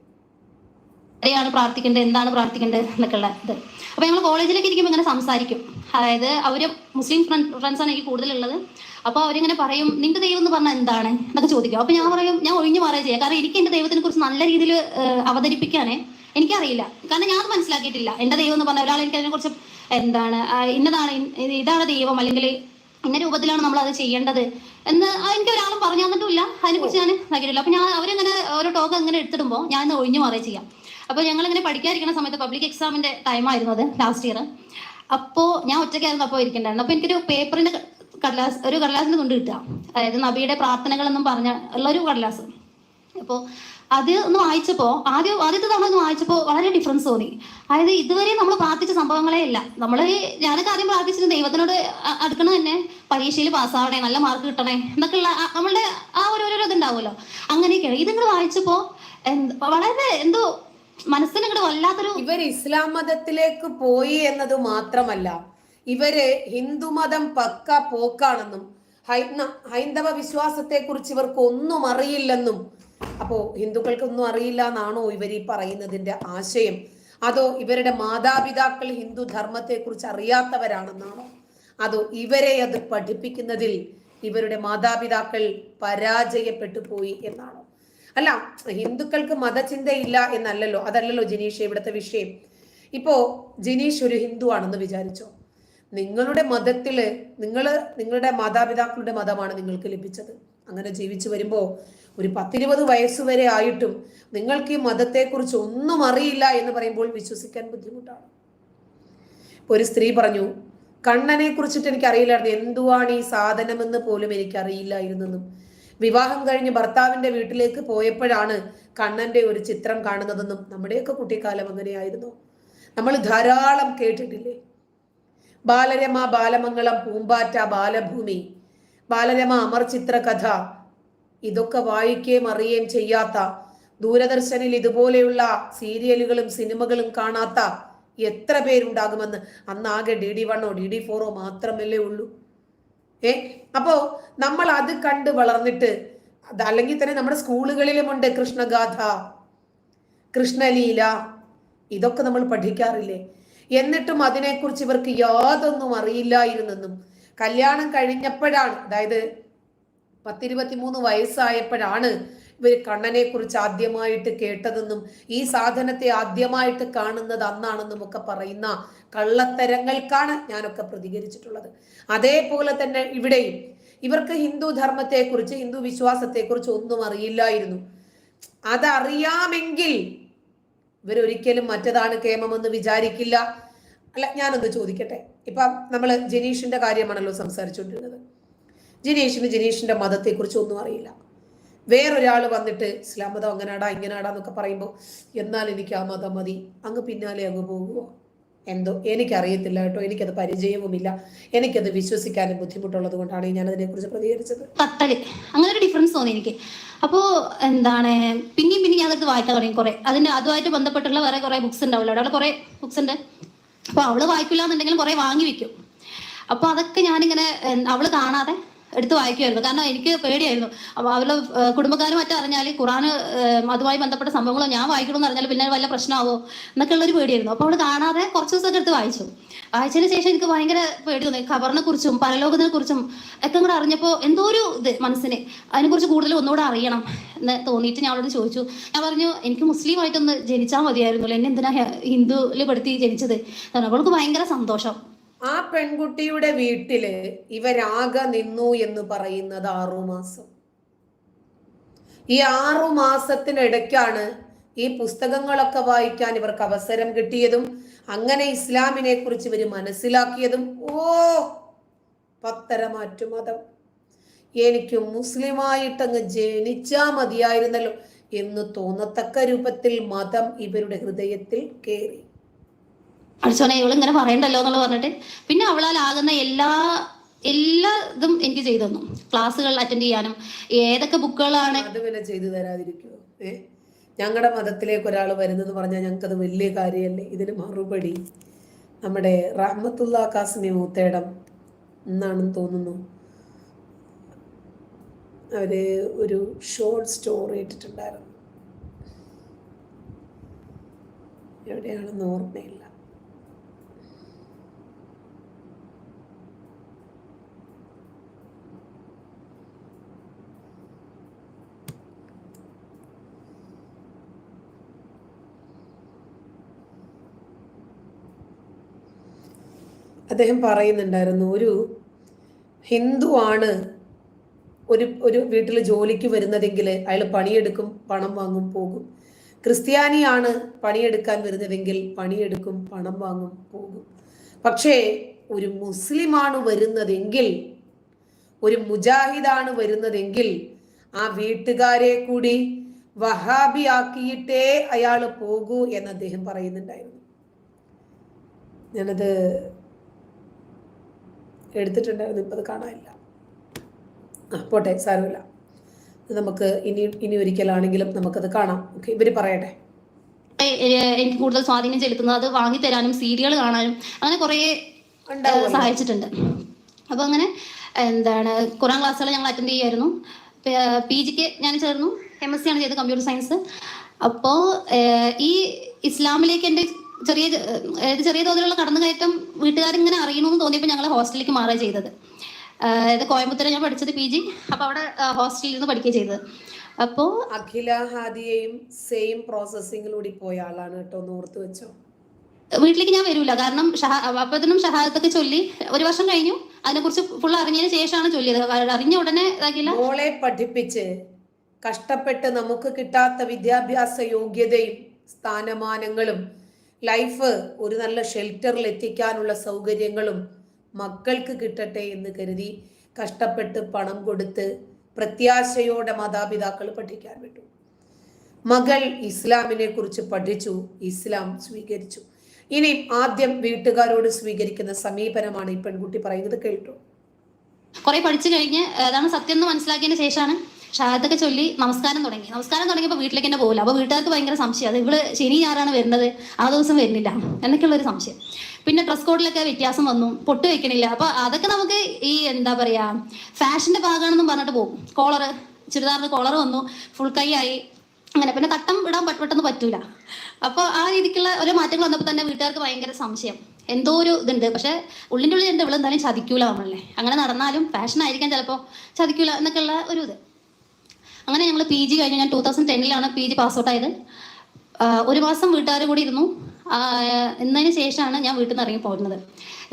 എവിടെയാണ് പ്രാർത്ഥിക്കേണ്ടത്, എന്താണ് പ്രാർത്ഥിക്കേണ്ടത് എന്നൊക്കെയുള്ള ഇത്. അപ്പൊ ഞങ്ങൾ കോളേജിലേക്ക് ഇരിക്കുമ്പോൾ ഇങ്ങനെ സംസാരിക്കും. അതായത് അവര് മുസ്ലിം ഫ്രണ്ട്സാണ് എനിക്ക് കൂടുതലുള്ളത്. അപ്പോൾ അവരിങ്ങനെ പറയും, നിന്റെ ദൈവം എന്ന് പറഞ്ഞാൽ എന്താണ് എന്നൊക്കെ ചോദിക്കും. അപ്പൊ ഞാൻ പറയും, ഞാൻ ഒഴിഞ്ഞു മാറുക ചെയ്യാം. കാരണം എനിക്ക് എന്റെ ദൈവത്തിനെ കുറിച്ച് നല്ല രീതിയിൽ അവതരിപ്പിക്കാനേ എനിക്കറിയില്ല. കാരണം ഞാൻ അത് മനസ്സിലാക്കിയിട്ടില്ല. എന്റെ ദൈവം എന്ന് പറഞ്ഞ ഒരാൾ എനിക്ക് അതിനെ കുറിച്ച് എന്താണ് ഇന്നതാണ്, ഇതാണ് ദൈവം, അല്ലെങ്കിൽ ഇന്ന രൂപത്തിലാണ് നമ്മൾ അത് ചെയ്യേണ്ടത് എന്ന് എനിക്ക് ഒരാളും പറഞ്ഞു തന്നിട്ടില്ല. അതിനെക്കുറിച്ച് ഞാൻ ഇതാക്കിയിട്ടില്ല. അപ്പൊ ഞാൻ അവരങ്ങനെ ഓരോ ടോക്ക് അങ്ങനെ എടുത്തിടുമ്പോൾ ഞാൻ ഒഴിഞ്ഞു മാറുക ചെയ്യാം. അപ്പോൾ ഞങ്ങളിങ്ങനെ പഠിക്കാതിരിക്കുന്ന സമയത്ത് പബ്ലിക് എക്സാമിന്റെ ടൈമായിരുന്നു അത്, ലാസ്റ്റ് ഇയർ. അപ്പോൾ ഞാൻ ഒറ്റയ്ക്കായിരുന്നു അപ്പോൾ ഇരിക്കേണ്ടായിരുന്നു. അപ്പോൾ എനിക്കൊരു പേപ്പറിന്റെ ഒരു കടലാസിന്റെ തുണ്ട് കിട്ടുക, അതായത് നബിയുടെ പ്രാർത്ഥനകൾ എന്നും പറഞ്ഞ ഉള്ളൊരു കടലാസ്. അപ്പോൾ അത് ഒന്ന് വായിച്ചപ്പോൾ ആദ്യത്തെ തവണ ഒന്ന് വായിച്ചപ്പോൾ വളരെ ഡിഫറൻസ് തോന്നി. അതായത് ഇതുവരെ നമ്മൾ പ്രാർത്ഥിച്ച സംഭവങ്ങളേ ഇല്ല. ഞാനൊക്കെ ആദ്യം പ്രാർത്ഥിച്ചത് ദൈവത്തിനോട് അടുക്കണ തന്നെ പരീക്ഷയിൽ പാസ്സാവണേ, നല്ല മാർക്ക് കിട്ടണേ എന്നൊക്കെയുള്ള നമ്മളുടെ ആ ഓരോരോ ഇതുണ്ടാവുമല്ലോ, അങ്ങനെയൊക്കെയാണ്. ഇതിങ്ങൾ വായിച്ചപ്പോൾ വളരെ എന്തോ മനസ്സിനങ്ങോട്ട് വല്ലാത്തൊരു. ഇവർ ഇസ്ലാം മതത്തിലേക്ക് പോയി എന്നത് മാത്രമല്ല, ഇവര് ഹിന്ദുമതം പക്ക പോക്കാണെന്നും ഹൈന്ദവ വിശ്വാസത്തെ കുറിച്ച് ഇവർക്ക് ഒന്നും അറിയില്ലെന്നും. അപ്പോ ഹിന്ദുക്കൾക്കൊന്നും അറിയില്ല എന്നാണോ ഇവർ ഈ പറയുന്നതിന്റെ ആശയം? അതോ ഇവരുടെ മാതാപിതാക്കൾ ഹിന്ദു ധർമ്മത്തെ കുറിച്ച് അറിയാത്തവരാണെന്നാണോ? അതോ ഇവരെ അത് പഠിപ്പിക്കുന്നതിൽ ഇവരുടെ മാതാപിതാക്കൾ പരാജയപ്പെട്ടു പോയി എന്നാണോ? അല്ല, ഹിന്ദുക്കൾക്ക് മതചിന്തയില്ല എന്നല്ലല്ലോ, അതല്ലല്ലോ ജിനീഷ് ഇവിടുത്തെ വിഷയം. ഇപ്പോ ജിനീഷ് ഒരു ഹിന്ദു ആണെന്ന് വിചാരിച്ചോ. നിങ്ങളുടെ മതത്തില് നിങ്ങളുടെ മാതാപിതാക്കളുടെ മതമാണ് നിങ്ങൾക്ക് ലഭിച്ചത്. അങ്ങനെ ജീവിച്ചു വരുമ്പോ ഒരു 10-20 വയസ്സ് വരെ ആയിട്ടും നിങ്ങൾക്ക് ഈ മതത്തെക്കുറിച്ച് ഒന്നും അറിയില്ല എന്ന് പറയുമ്പോൾ വിശ്വസിക്കാൻ ബുദ്ധിമുട്ടാണ്. ഇപ്പൊ ഒരു സ്ത്രീ പറഞ്ഞു, കണ്ണനെ കുറിച്ചിട്ട് എനിക്ക് അറിയില്ലായിരുന്നു, എന്തുവാണ് ഈ സാധനമെന്ന് പോലും എനിക്ക് അറിയില്ലായിരുന്നെന്നും. വിവാഹം കഴിഞ്ഞ് ഭർത്താവിന്റെ വീട്ടിലേക്ക് പോയപ്പോഴാണ് കണ്ണന്റെ ഒരു ചിത്രം കാണുന്നതെന്നും. നമ്മുടെയൊക്കെ കുട്ടിക്കാലം അങ്ങനെയായിരുന്നു. നമ്മൾ ധാരാളം കേട്ടിട്ടില്ലേ? ബാലരമ, ബാലമംഗളം, പൂമ്പാറ്റ, ബാലഭൂമി, ബാലരമ, അമർ ചിത്രകഥ, ഇതൊക്കെ വായിക്കുകയും അറിയുകയും ചെയ്യാത്ത, ദൂരദർശനിൽ ഇതുപോലെയുള്ള സീരിയലുകളും സിനിമകളും കാണാത്ത എത്ര പേരുണ്ടാകുമെന്ന്. അന്നാകെ DD1 DD4 മാത്രമല്ലേ ഉള്ളൂ. അപ്പോ നമ്മൾ അത് കണ്ട് വളർന്നിട്ട്, അല്ലെങ്കിൽ തന്നെ നമ്മുടെ സ്കൂളുകളിലുമുണ്ട് കൃഷ്ണഗാഥ, കൃഷ്ണലീല, ഇതൊക്കെ നമ്മൾ പഠിക്കാറില്ലേ? എന്നിട്ടും അതിനെക്കുറിച്ച് ഇവർക്ക് യാതൊന്നും അറിയില്ലായിരുന്നെന്നും. കല്യാണം കഴിഞ്ഞപ്പോഴാണ്, അതായത് 10-23 വയസ്സായപ്പോഴാണ് ഇവർ കണ്ണനെ കുറിച്ച് ആദ്യമായിട്ട് കേട്ടതെന്നും ഈ സാധനത്തെ ആദ്യമായിട്ട് കാണുന്നത് അന്നാണെന്നും ഒക്കെ പറയുന്ന കള്ളത്തരങ്ങൾക്കാണ് ഞാനൊക്കെ പ്രതികരിച്ചിട്ടുള്ളത്. അതേപോലെ തന്നെ ഇവിടെയും ഇവർക്ക് ഹിന്ദു ധർമ്മത്തെക്കുറിച്ച്, ഹിന്ദു വിശ്വാസത്തെക്കുറിച്ച് ഒന്നും അറിയില്ലായിരുന്നു. അതറിയാമെങ്കിൽ ഇവരൊരിക്കലും മറ്റതാണ് കേമമെന്ന് വിചാരിക്കില്ല. അല്ല, ഞാനൊന്ന് ചോദിക്കട്ടെ. ഇപ്പം നമ്മൾ ജനീഷിന്റെ കാര്യമാണല്ലോ സംസാരിച്ചുകൊണ്ടിരുന്നത്. ജിനീഷിന്റെ മതത്തെക്കുറിച്ച് ഒന്നും അറിയില്ല. വേറൊരാൾ വന്നിട്ട് ഇസ്ലാം മതം അങ്ങനാടാ ഇങ്ങനാടാ എന്നൊക്കെ പറയുമ്പോൾ എന്നാൽ എനിക്ക് ആ മതം മതി, അങ്ങ് പിന്നാലെ അങ്ങ് പോകുമോ എന്തോ എനിക്കറിയത്തില്ല കേട്ടോ. എനിക്കത് പരിചയവുമില്ല, എനിക്കത് വിശ്വസിക്കാനും ബുദ്ധിമുട്ടുള്ളത് കൊണ്ടാണ് ഞാൻ അതിനെക്കുറിച്ച് പ്രതികരിച്ചത്. കത്തല് അങ്ങനെ ഒരു ഡിഫറൻസ് തോന്നി എനിക്ക്. അപ്പോൾ എന്താണ് പിന്നെയും ഞാനത് വായിക്കാൻ തുടങ്ങി കുറെ. അതുമായിട്ട് ബന്ധപ്പെട്ടുള്ള വേറെ കുറെ ബുക്സ് ഉണ്ടാവില്ല, അവിടെ കുറെ ബുക്സ് ഉണ്ട്. അപ്പോൾ അവള് വായിക്കില്ല എന്നുണ്ടെങ്കിലും കുറെ വാങ്ങി വെക്കും. അപ്പോൾ അതൊക്കെ ഞാനിങ്ങനെ അവള് കാണാതെ എടുത്ത് വായിക്കുമായിരുന്നു. കാരണം എനിക്ക് പേടിയായിരുന്നു. അപ്പോൾ അവരുടെ കുടുംബക്കാരും മറ്റും അറിഞ്ഞാൽ ഖുറാൻ അതുമായി ബന്ധപ്പെട്ട സംഭവങ്ങളോ ഞാൻ വായിക്കണമെന്ന് അറിഞ്ഞാൽ പിന്നെ വല്ല പ്രശ്നമാവോ എന്നൊക്കെ ഉള്ളൊരു പേടിയായിരുന്നു. അപ്പോൾ അവള് കാണാതെ കുറച്ച് ദിവസമൊക്കെ എടുത്ത് വായിച്ചു. വായിച്ചതിന് ശേഷം എനിക്ക് ഭയങ്കര പേടി തോന്നി. ഖബറിനെ കുറിച്ചും പരലോകത്തിനെ കുറിച്ചും ഒക്കെ കൂടെ അറിഞ്ഞപ്പോൾ എന്തോ ഒരു ഇത് മനസ്സിന് അതിനെക്കുറിച്ച് കൂടുതൽ ഒന്നുകൂടെ അറിയണം എന്ന് തോന്നിയിട്ട് ഞാൻ അവളോട് ചോദിച്ചു. ഞാൻ പറഞ്ഞു എനിക്ക് മുസ്ലിം ആയിട്ടൊന്ന് ജനിച്ചാൽ മതിയായിരുന്നല്ലോ, എന്നെ എന്തിനാ ഹിന്ദുവിൽ പെടുത്തി ജനിച്ചത്. അവൾക്ക് ഭയങ്കര സന്തോഷം. ആ പെൺകുട്ടിയുടെ വീട്ടില് ഇവരാകെ നിന്നു എന്ന് പറയുന്നത് 6 മാസം. ഈ 6 മാസത്തിനിടയ്ക്കാണ് ഈ പുസ്തകങ്ങളൊക്കെ വായിക്കാൻ ഇവർക്ക് അവസരം കിട്ടിയതും അങ്ങനെ ഇസ്ലാമിനെ കുറിച്ച് ഇവർ മനസ്സിലാക്കിയതും. പത്തരമാറ്റു മതം, എനിക്ക് മുസ്ലിമായിട്ടങ്ങ് ജനിച്ചാ മതിയായിരുന്നല്ലോ എന്ന് തോന്നത്തക്ക രൂപത്തിൽ മതം ഇവരുടെ ഹൃദയത്തിൽ കയറി. അടിച്ചോനെ ഇവള് ഇങ്ങനെ പറയണ്ടല്ലോ എന്നുള്ള പറഞ്ഞിട്ട് പിന്നെ അവളാലാകുന്ന എല്ലാ ഇതും എനിക്ക് ചെയ്തു തന്നു. ക്ലാസ്സുകൾ അറ്റൻഡ് ചെയ്യാനും ഏതൊക്കെ ബുക്കുകളാണ്. അത് പിന്നെ ചെയ്തു തരാതിരിക്കുമോ? ഞങ്ങളുടെ മതത്തിലേക്ക് ഒരാൾ വരുന്നെന്ന് പറഞ്ഞാൽ ഞങ്ങൾക്കത് വലിയ കാര്യമല്ലേ. ഇതിന് മറുപടി നമ്മുടെ റഹ്മത്തുള്ള കാസിമി മൂത്തേടം എന്നാണെന്ന് തോന്നുന്നു, അവര് ഒരു ഷോർട്ട് സ്റ്റോറി ഇട്ടിട്ടുണ്ടായിരുന്നു, എവിടെയാണെന്ന് ഓർമ്മയില്ല. അദ്ദേഹം പറയുന്നുണ്ടായിരുന്നു, ഒരു ഹിന്ദു ആണ് ഒരു വീട്ടിൽ ജോലിക്ക് വരുന്നതെങ്കിൽ അയാൾ പണിയെടുക്കും, പണം വാങ്ങും, പോകും. ക്രിസ്ത്യാനിയാണ് പണിയെടുക്കാൻ വരുന്നതെങ്കിൽ പണിയെടുക്കും, പണം വാങ്ങും, പോകും. പക്ഷേ ഒരു മുസ്ലിമാണ് വരുന്നതെങ്കിൽ, ഒരു മുജാഹിദാണ് വരുന്നതെങ്കിൽ ആ വീട്ടുകാരെ കൂടി വഹാബി ആക്കിയിട്ടേ അയാൾ പോകൂ എന്ന് അദ്ദേഹം പറയുന്നുണ്ടായിരുന്നു. ഞാനത് എടുത്തിട്ടുണ്ടായിരുന്നു, ഇപ്പം അത് കാണാനില്ല. പോട്ടെ, സാരമില്ല. നമുക്ക് ഇനി ഒരിക്കലാണെങ്കിലും നമുക്കത് കാണാം. ഓക്കെ, ഇവര് പറയട്ടെ. എനിക്ക് കൂടുതൽ സ്വാധീനം ചെലുത്തുന്നത് അത് വാങ്ങിത്തരാനും സീരിയൽ കാണാനും അങ്ങനെ കുറേ സഹായിച്ചിട്ടുണ്ട്. അപ്പോൾ അങ്ങനെ എന്താണ് ഖുറാൻ ക്ലാസ്സുകൾ ഞങ്ങൾ അറ്റൻഡ് ചെയ്യായിരുന്നു. PGക്ക് ഞാൻ ചേർന്നു, MSc ആണ് ചെയ്തത്, കമ്പ്യൂട്ടർ സയൻസ്. അപ്പോൾ ഈ ഇസ്ലാമിലേക്ക് എൻ്റെ ചെറിയ തോതിലുള്ള കടന്നുകയറ്റം വീട്ടുകാരിങ്ങനെ അറിയണമെന്ന് തോന്നിയപ്പോൾ ഞങ്ങൾ ഹോസ്റ്റലിലേക്ക് മാറുക ചെയ്തത്. ഇത് കോയമ്പത്തൂർ ഞാൻ പഠിച്ചത് PG. അപ്പോൾ അവിടെ ഹോസ്റ്റലിൽ നിന്ന് പഠിക്കുകയും ചെയ്തത്. അപ്പോൾ അഖില ഹാദിയയും സെയിം പ്രോസസ്സിങ്ങിലൂടെ പോയ ആളാണ് കേട്ടോ, ഒന്ന് ഓർത്ത് വെച്ചോ. വീട്ടിലേക്ക് ഞാൻ വരൂല, കാരണം അപ്പത്തിനും ഷഹാദത്തൊക്കെ ചൊല്ലി 1 വർഷം കഴിഞ്ഞു. അതിനെക്കുറിച്ച് ഫുൾ അറിഞ്ഞതിന് ശേഷമാണ് ചൊല്ലിയത്. അറിഞ്ഞ ഉടനെ ഇതാക്കില്ല. മോളെ പഠിപ്പിച്ച് കഷ്ടപ്പെട്ട് നമുക്ക് കിട്ടാത്ത വിദ്യാഭ്യാസ യോഗ്യതയും സ്ഥാനമാനങ്ങളും ലൈഫ് ഒരു നല്ല ഷെൽട്ടറിൽ എത്തിക്കാനുള്ള സൗകര്യങ്ങളും മക്കൾക്ക് കിട്ടട്ടെ എന്ന് കരുതി കഷ്ടപ്പെട്ട് പണം കൊടുത്ത് പ്രത്യാശയോടെ മാതാപിതാക്കൾ പഠിക്കാൻ വിട്ടു. മകൾ ഇസ്ലാമിനെ കുറിച്ച് പഠിച്ചു, ഇസ്ലാം സ്വീകരിച്ചു. ഇനി ആദ്യം വീട്ടുകാരോട് സ്വീകരിക്കുന്ന സമീപനമാണ് ഈ പെൺകുട്ടി പറയുന്നത്, കേട്ടോ. കുറെ പഠിച്ചു കഴിഞ്ഞ് അതാണ് സത്യം എന്ന് മനസ്സിലാക്കിയതിന് ശേഷമാണ് ഷഹാദത്തൊക്കെ ചൊല്ലി നമസ്കാരം തുടങ്ങിയപ്പോൾ വീട്ടിലേക്ക് തന്നെ പോകില്ല. അപ്പോൾ വീട്ടുകാർക്ക് ഭയങ്കര സംശയം, അത് ഇവള് ശനി ഞായറാണ് വരുന്നത്, ആ ദിവസം വരുന്നില്ല എന്നൊക്കെയുള്ളൊരു സംശയം. പിന്നെ ഡ്രസ് കോഡിലൊക്കെ വ്യത്യാസം വന്നു, പൊട്ട് വെക്കണില്ല. അപ്പോൾ അതൊക്കെ നമുക്ക് ഈ എന്താ പറയുക ഫാഷൻ്റെ ഭാഗമാണെന്നും പറഞ്ഞിട്ട് പോകും. ചുരിദാറിന് കോളർ വന്നു, ഫുൾ കൈ ആയി, അങ്ങനെ പിന്നെ തട്ടം ഇടാൻ പെട്ടെന്ന് പറ്റൂല. അപ്പോൾ ആ രീതിക്കുള്ള ഓരോ മാറ്റങ്ങൾ വന്നപ്പോൾ തന്നെ വീട്ടുകാർക്ക് ഭയങ്കര സംശയം, എന്തോ ഒരു ഇതുണ്ട്. പക്ഷെ ഉള്ളിൻ്റെ ഉള്ളിൽ എന്താ ഇവളെന്തായാലും ചതിക്കൂല നമ്മളല്ലേ, അങ്ങനെ നടന്നാലും ഫാഷൻ ആയിരിക്കാം ചിലപ്പോൾ, ചതിക്കൂല എന്നൊക്കെയുള്ള ഒരു ഇത്. അങ്ങനെ ഞങ്ങൾ PG കഴിഞ്ഞു. ഞാൻ 2010 PG പാസ് ഔട്ട് ആയത്. 1 മാസം വീട്ടുകാർ കൂടി ഇരുന്നു. എന്നതിന് ശേഷമാണ് ഞാൻ വീട്ടിൽ നിന്ന് ഇറങ്ങി പോകുന്നത്.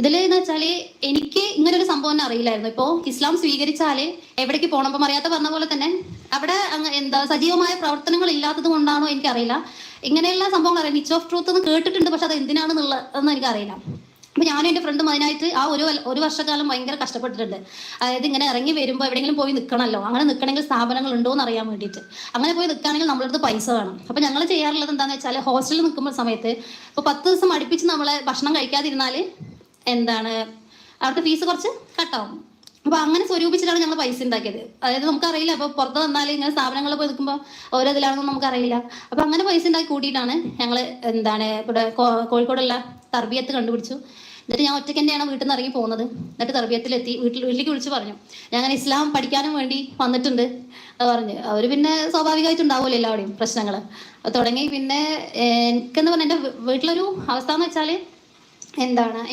ഇതിലെന്ന് വെച്ചാൽ എനിക്ക് ഇങ്ങനൊരു സംഭവം തന്നെ അറിയില്ലായിരുന്നു. ഇപ്പോൾ ഇസ്ലാം സ്വീകരിച്ചാൽ എവിടേക്ക് പോകണം, ഇപ്പം അറിയാത്ത പറഞ്ഞ പോലെ തന്നെ അവിടെ എന്താ സജീവമായ പ്രവർത്തനങ്ങൾ ഇല്ലാത്തത് കൊണ്ടാണോ എനിക്കറിയില്ല, ഇങ്ങനെയുള്ള സംഭവങ്ങൾ അറിയാം. നിച്ച് ഓഫ് ട്രൂത്ത് എന്ന് കേട്ടിട്ടുണ്ട്, പക്ഷെ അത് എന്തിനാണെന്നുള്ളതെന്ന് എനിക്കറിയില്ല. അപ്പോൾ ഞാനും എൻ്റെ ഫ്രണ്ടും അതിനായിട്ട് ആ ഒരു വർഷക്കാലം ഭയങ്കര കഷ്ടപ്പെട്ടിട്ടുണ്ട്. അതായത് ഇങ്ങനെ ഇറങ്ങി വരുമ്പോൾ എവിടെയെങ്കിലും പോയി നിൽക്കണമല്ലോ, അങ്ങനെ നിൽക്കണമെങ്കിൽ സ്ഥാപനങ്ങൾ ഉണ്ടോ എന്ന് അറിയാൻ വേണ്ടിയിട്ട്. അങ്ങനെ പോയി നിൽക്കുകയാണെങ്കിൽ നമ്മുടെ അടുത്ത് പൈസ വേണം. അപ്പോൾ ഞങ്ങൾ ചെയ്യാറുള്ളത് എന്താണെന്ന് വെച്ചാൽ, ഹോസ്റ്റലിൽ നിൽക്കുമ്പോൾ സമയത്ത് ഇപ്പോൾ 10 ദിവസം അടുപ്പിച്ച് നമ്മളെ ഭക്ഷണം കഴിക്കാതിരുന്നാൽ അവിടുത്തെ ഫീസ് കുറച്ച് കട്ടാവും. അപ്പോൾ അങ്ങനെ സ്വരൂപിച്ചിട്ടാണ് ഞങ്ങൾ പൈസ ഉണ്ടാക്കിയത്. അതായത് നമുക്കറിയില്ല, അപ്പോൾ പുറത്ത് വന്നാൽ ഇങ്ങനെ സ്ഥാപനങ്ങളിൽ പോയി നിൽക്കുമ്പോൾ ഓരോ ഇതിലാണെന്നും നമുക്കറിയില്ല. അപ്പോൾ അങ്ങനെ പൈസ ഉണ്ടാക്കി കൂട്ടിയിട്ടാണ് ഞങ്ങൾ ഇവിടെ കോഴിക്കോടുള്ള തർബിയത്ത് കണ്ടുപിടിച്ചു. എന്നിട്ട് ഞാൻ ഒറ്റയ്ക്ക് തന്നെയാണ് വീട്ടിൽ നിന്ന് ഇറങ്ങി പോകുന്നത്. എന്നിട്ട് തർബിയത്തിലെത്തി വീട്ടിലേക്ക് വിളിച്ച് പറഞ്ഞു, ഞാൻ അങ്ങനെ ഇസ്ലാം പഠിക്കാനും വേണ്ടി വന്നിട്ടുണ്ട് പറഞ്ഞ്. അവർ പിന്നെ സ്വാഭാവികമായിട്ടുണ്ടാവുമല്ലോ എല്ലാവരുടെയും പ്രശ്നങ്ങൾ തുടങ്ങി. പിന്നെ എനിക്കെന്ന് പറഞ്ഞാൽ എൻ്റെ വീട്ടിലൊരു അവസ്ഥ എന്ന് വെച്ചാൽ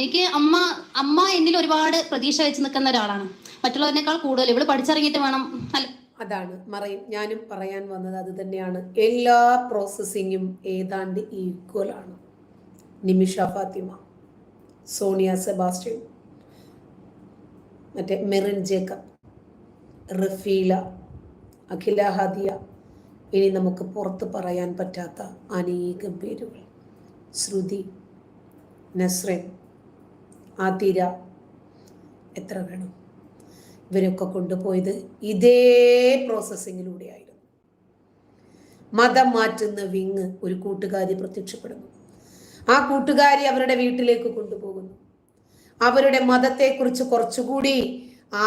എനിക്ക് അമ്മ എന്നിൽ ഒരുപാട് പ്രതീക്ഷ വെച്ച് നിൽക്കുന്ന ഒരാളാണ്, മറ്റുള്ളവരെക്കാൾ കൂടുതൽ. ഇവള് പഠിച്ചിറങ്ങിയിട്ട് വേണം. അതാണ് മറയും ഞാനും പറയാൻ വന്നത് അത് തന്നെയാണ്. എല്ലാ പ്രോസസ്സിങ്ങും ഏതാണ്ട് ഈക്വൽ ആണ്. നിമിഷ ഫാത്തിമ, സോണിയ സെബാസ്റ്റ്യൻ, മറ്റേ മെറിൻ ജേക്കബ്, റഫീല, അഖില ഹദിയ, ഇനി നമുക്ക് പുറത്ത് പറയാൻ പറ്റാത്ത അനേകം പേരുകൾ, ശ്രുതി, നസ്രിൻ, ആതിര, എത്ര വേണം. ഇവരൊക്കെ കൊണ്ടുപോയത് ഇതേ പ്രോസസ്സിങ്ങിലൂടെയായിരുന്നു. മതം മാറ്റുന്ന വിങ് ഒരു കൂട്ടുകാരി പ്രത്യക്ഷപ്പെടുന്നു. ആ കൂട്ടുകാരി അവരുടെ വീട്ടിലേക്ക് കൊണ്ടുപോകുന്നു. അവരുടെ മതത്തെക്കുറിച്ച് കുറച്ചുകൂടി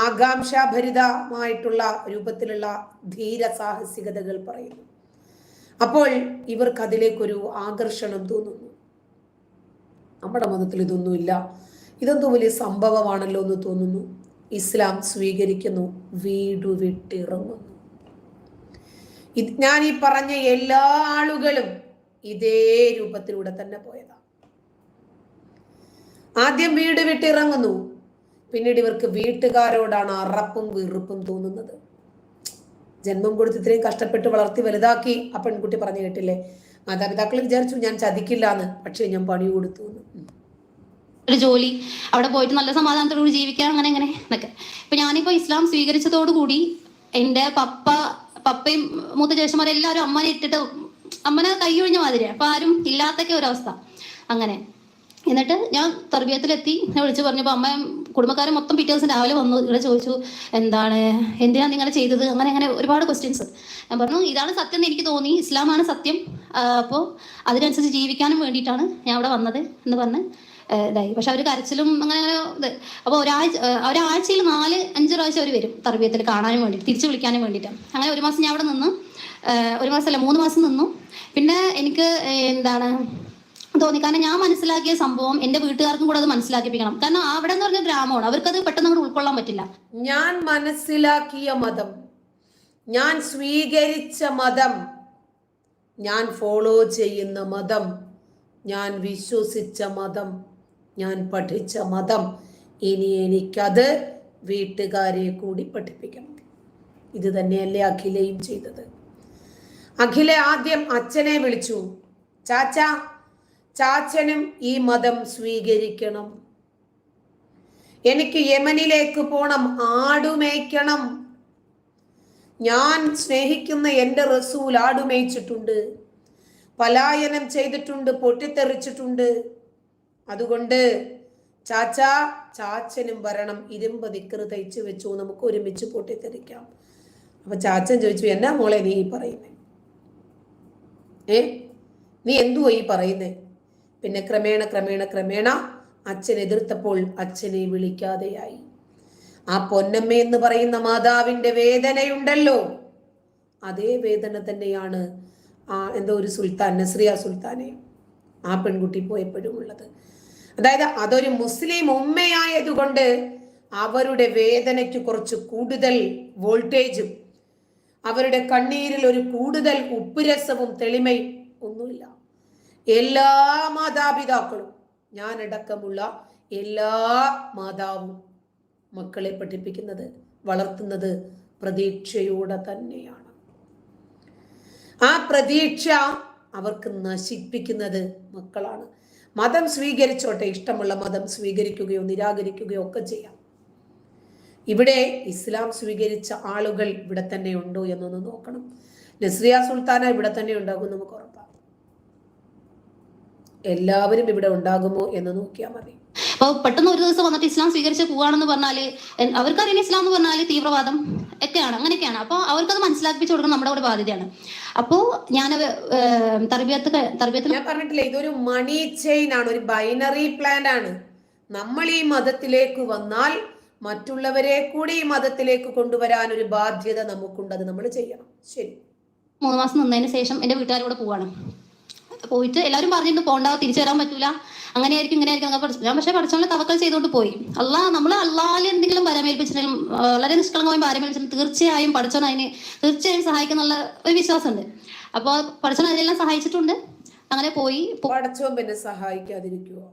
ആകാംക്ഷാഭരിതമായിട്ടുള്ള രൂപത്തിലുള്ള ധീര സാഹസികതകൾ പറയുന്നു. അപ്പോൾ ഇവർക്ക് അതിലേക്കൊരു ആകർഷണം തോന്നുന്നു. നമ്മുടെ മതത്തിൽ ഇതൊന്നുമില്ല, ഇതെന്തോ വലിയ സംഭവമാണല്ലോ എന്ന് തോന്നുന്നു. ഇസ്ലാം സ്വീകരിക്കുന്നു, വീടു വിട്ടിറങ്ങുന്നു. ഞാൻ ഈ പറഞ്ഞ എല്ലാ ആളുകളും ഇതേ രൂപത്തിലൂടെ തന്നെ പോയതാണ്. ആദ്യം വീട് വിട്ടിറങ്ങുന്നു, പിന്നീട് ഇവർക്ക് വീട്ടുകാരോടാണ് അറപ്പും വെറുപ്പും തോന്നുന്നത്. ജന്മം കൊടുത്ത് ഇത്രയും കഷ്ടപ്പെട്ട് വളർത്തി വലുതാക്കി ആ പെൺകുട്ടി പറഞ്ഞു കേട്ടില്ലേ, മാതാപിതാക്കൾ വിചാരിച്ചു ഞാൻ ചതിക്കില്ല എന്ന്, പക്ഷെ ഞാൻ പണി കൊടുത്തു. ഒരു ജോലി, അവിടെ പോയിട്ട് നല്ല സമാധാനത്തോടുകൂടി ജീവിക്കാൻ, അങ്ങനെ അങ്ങനെ എന്നൊക്കെ. ഇപ്പൊ ഞാനിപ്പോ ഇസ്ലാം സ്വീകരിച്ചതോടുകൂടി എൻ്റെ പപ്പയും മൂത്ത ജ്യേഷ്ഠന്മാരെല്ലാവരും അമ്മനെ ഇട്ടിട്ട് അമ്മനെ കൈയൊഴിഞ്ഞ മാതിരിയാണ്. അപ്പൊ ആരും ഇല്ലാത്തൊക്കെ ഒരവസ്ഥ. അങ്ങനെ എന്നിട്ട് ഞാൻ തർബിയത്തിലെത്തി. ഞാൻ വിളിച്ചു പറഞ്ഞപ്പോൾ അമ്മ കുടുംബക്കാരെ മൊത്തം പിറ്റേ ദിവസം രാവിലെ വന്നു. ഇവിടെ ചോദിച്ചു, എന്തിനാണ് നിങ്ങൾ ചെയ്തത്, അങ്ങനെ അങ്ങനെ ഒരുപാട് ക്വസ്റ്റ്യൻസ്. ഞാൻ പറഞ്ഞു, ഇതാണ് സത്യം എന്ന് എനിക്ക് തോന്നി, ഇസ്ലാമാണ് സത്യം, അപ്പോൾ അതിനനുസരിച്ച് ജീവിക്കാനും വേണ്ടിയിട്ടാണ് ഞാൻ അവിടെ വന്നത് എന്ന് പറഞ്ഞ് ഇതായി. പക്ഷെ അവർ കരച്ചിലും അങ്ങനെ അങ്ങനെ ഇത്. അപ്പോൾ ഒരാഴ്ചയിൽ 4-5 പ്രാവശ്യം അവർ വരും തർബിയത്തിൽ കാണാനും വേണ്ടി, തിരിച്ചു വിളിക്കാനും വേണ്ടിയിട്ടാണ്. അങ്ങനെ ഒരു മാസം ഞാൻ അവിടെ നിന്നു. 1 മാസമല്ല 3 മാസം നിന്നു. പിന്നെ എനിക്ക് തോന്നി, കാരണം ഞാൻ മനസ്സിലാക്കിയ സംഭവം എൻ്റെ വീട്ടുകാർക്കും കൂടെ അത് മനസ്സിലാക്കിപ്പിക്കണം. കാരണം അവിടെ എന്ന് പറഞ്ഞ ഗ്രാമമാണ്, അവർക്കത് പെട്ടെന്ന് അങ്ങോട്ട് ഉൾക്കൊള്ളാൻ പറ്റില്ല. ഞാൻ മനസ്സിലാക്കിയ മതം, ഞാൻ സ്വീകരിച്ച മതം, ഞാൻ ഫോളോ ചെയ്യുന്ന മതം, ഞാൻ വിശ്വസിച്ച മതം, ഞാൻ പഠിച്ച മതം, ഇനി എനിക്കത് വീട്ടുകാരെ കൂടി പഠിപ്പിക്കണം. ഇത് തന്നെയല്ലേ അഖിലയും ചെയ്തത്. അഖില ആദ്യം അച്ഛനെ വിളിച്ചു, ചാച്ചനും ഈ മതം സ്വീകരിക്കണം, എനിക്ക് യമനിലേക്ക് പോണം, ആടുമേയ്ക്കണം, ഞാൻ സ്നേഹിക്കുന്ന എൻ്റെ റസൂൽ ആടുമേയിച്ചിട്ടുണ്ട്, പലായനം ചെയ്തിട്ടുണ്ട്, പൊട്ടിത്തെറിച്ചിട്ടുണ്ട്, അതുകൊണ്ട് ചാച്ചനും വരണം, 20 ദിക്ർ തയ്ച്ചു വെച്ചു, നമുക്ക് ഒരുമിച്ച് പൊട്ടിത്തെറിക്കാം. അപ്പൊ ചാച്ചൻ ചോദിച്ചു, എന്നാ മോളെ നീ പറയുന്നേ, നീ എന്തുവാ ഈ പറയുന്നേ? പിന്നെ ക്രമേണ അച്ഛൻ എതിർത്തപ്പോൾ അച്ഛനെ വിളിക്കാതെയായി. ആ പൊന്നമ്മ എന്ന് പറയുന്ന മാതാവിന്റെ വേദനയുണ്ടല്ലോ, അതേ വേദന തന്നെയാണ് ഒരു സുൽത്താൻ, നസ്രിയ സുൽത്താനെ ആ പെൺകുട്ടി പോയപ്പോഴും ഉള്ളത്. അതായത് അതൊരു മുസ്ലിം ഉമ്മയായതുകൊണ്ട് അവരുടെ വേദനയ്ക്ക് കുറച്ച് കൂടുതൽ വോൾട്ടേജും അവരുടെ കണ്ണീരിൽ ഒരു കൂടുതൽ ഉപ്പുരസവും തെളിമയും ഒന്നുമില്ല. എല്ലാ മാതാപിതാക്കളും, ഞാനടക്കമുള്ള എല്ലാ മാതാവും മക്കളെ പഠിപ്പിക്കുന്നത്, വളർത്തുന്നത് പ്രതീക്ഷയോടെ തന്നെയാണ്. ആ പ്രതീക്ഷ അവർക്ക് നശിപ്പിക്കുന്നത് മക്കളാണ്. മതം സ്വീകരിച്ചോട്ടെ, ഇഷ്ടമുള്ള മതം സ്വീകരിക്കുകയോ നിരാകരിക്കുകയോ ഒക്കെ ചെയ്യാം. ഇവിടെ ഇസ്ലാം സ്വീകരിച്ച ആളുകൾ ഇവിടെ തന്നെ ഉണ്ടോ എന്നൊന്ന് നോക്കണം. നസ്രിയ സുൽത്താന ഇവിടെ തന്നെ ഉണ്ടാകും, നമുക്ക് ഉറപ്പാണ്. എല്ലാവരും ഇവിടെ ഉണ്ടാകുമോ എന്ന് നോക്കിയാൽ മതി. അപ്പോൾ പെട്ടെന്ന് ഒരു ദിവസം വന്നിട്ട് ഇസ്ലാം സ്വീകരിച്ച് പോവുകയാണെന്ന് പറഞ്ഞാൽ അവർക്കറിയാം ഇസ്ലാം എന്ന് പറഞ്ഞാൽ തീവ്രവാദം ഒക്കെയാണ്, അങ്ങനെയൊക്കെയാണ്. അപ്പോൾ അവർക്കത് മനസ്സിലാക്കിച്ചു കൊടുക്കണം നമ്മുടെ കൂടെ ബാധ്യതയാണ്. അപ്പോൾ ഞാൻ തർബിയത്തിൽ ഞാൻ പറഞ്ഞിട്ടില്ല, ഇതൊരു മണി ചെയിൻ ആണ്, ഒരു ബൈനറി പ്ലാൻ ആണ്. നമ്മൾ ഈ മതത്തിലേക്ക് വന്നാൽ മറ്റുള്ളവരെ കൂടി ഈ മതത്തിലേക്ക് കൊണ്ടുവരാൻ ഒരു ബാധ്യത നമുക്കുണ്ട്, അത് നമ്മൾ ചെയ്യണം. ശരി. 3 മാസം നിന്നതിന് ശേഷം എൻ്റെ വീട്ടുകാരോട് പോവാണ്. പോയിട്ട് എല്ലാവരും പറഞ്ഞിട്ട് പോകണ്ട, തിരിച്ചു വരാൻ പറ്റൂല, അങ്ങനെയായിരിക്കും ഇങ്ങനെയായിരിക്കും. ഞാൻ പക്ഷേ പഠിച്ചോളെ തവക്കൽ ചെയ്തുകൊണ്ട് പോയി. നമ്മൾ അള്ളാഹിൽ എന്തെങ്കിലും വരമേൽപ്പിച്ചിട്ടുണ്ടെങ്കിലും, വളരെ നിഷ്കളങ്കമായി വരമേൽപ്പിച്ചിട്ടുണ്ടെങ്കിൽ തീർച്ചയായും പഠിച്ചോൻ അതിന് തീർച്ചയായും സഹായിക്കുന്നുള്ള ഒരു വിശ്വാസമുണ്ട്. അപ്പോൾ പഠിച്ചോൻ അതിലെല്ലാം സഹായിച്ചിട്ടുണ്ട്. അങ്ങനെ പോയി. പഠിച്ചോൻ പിന്നെ സഹായിക്കാതിരിക്കുവോ?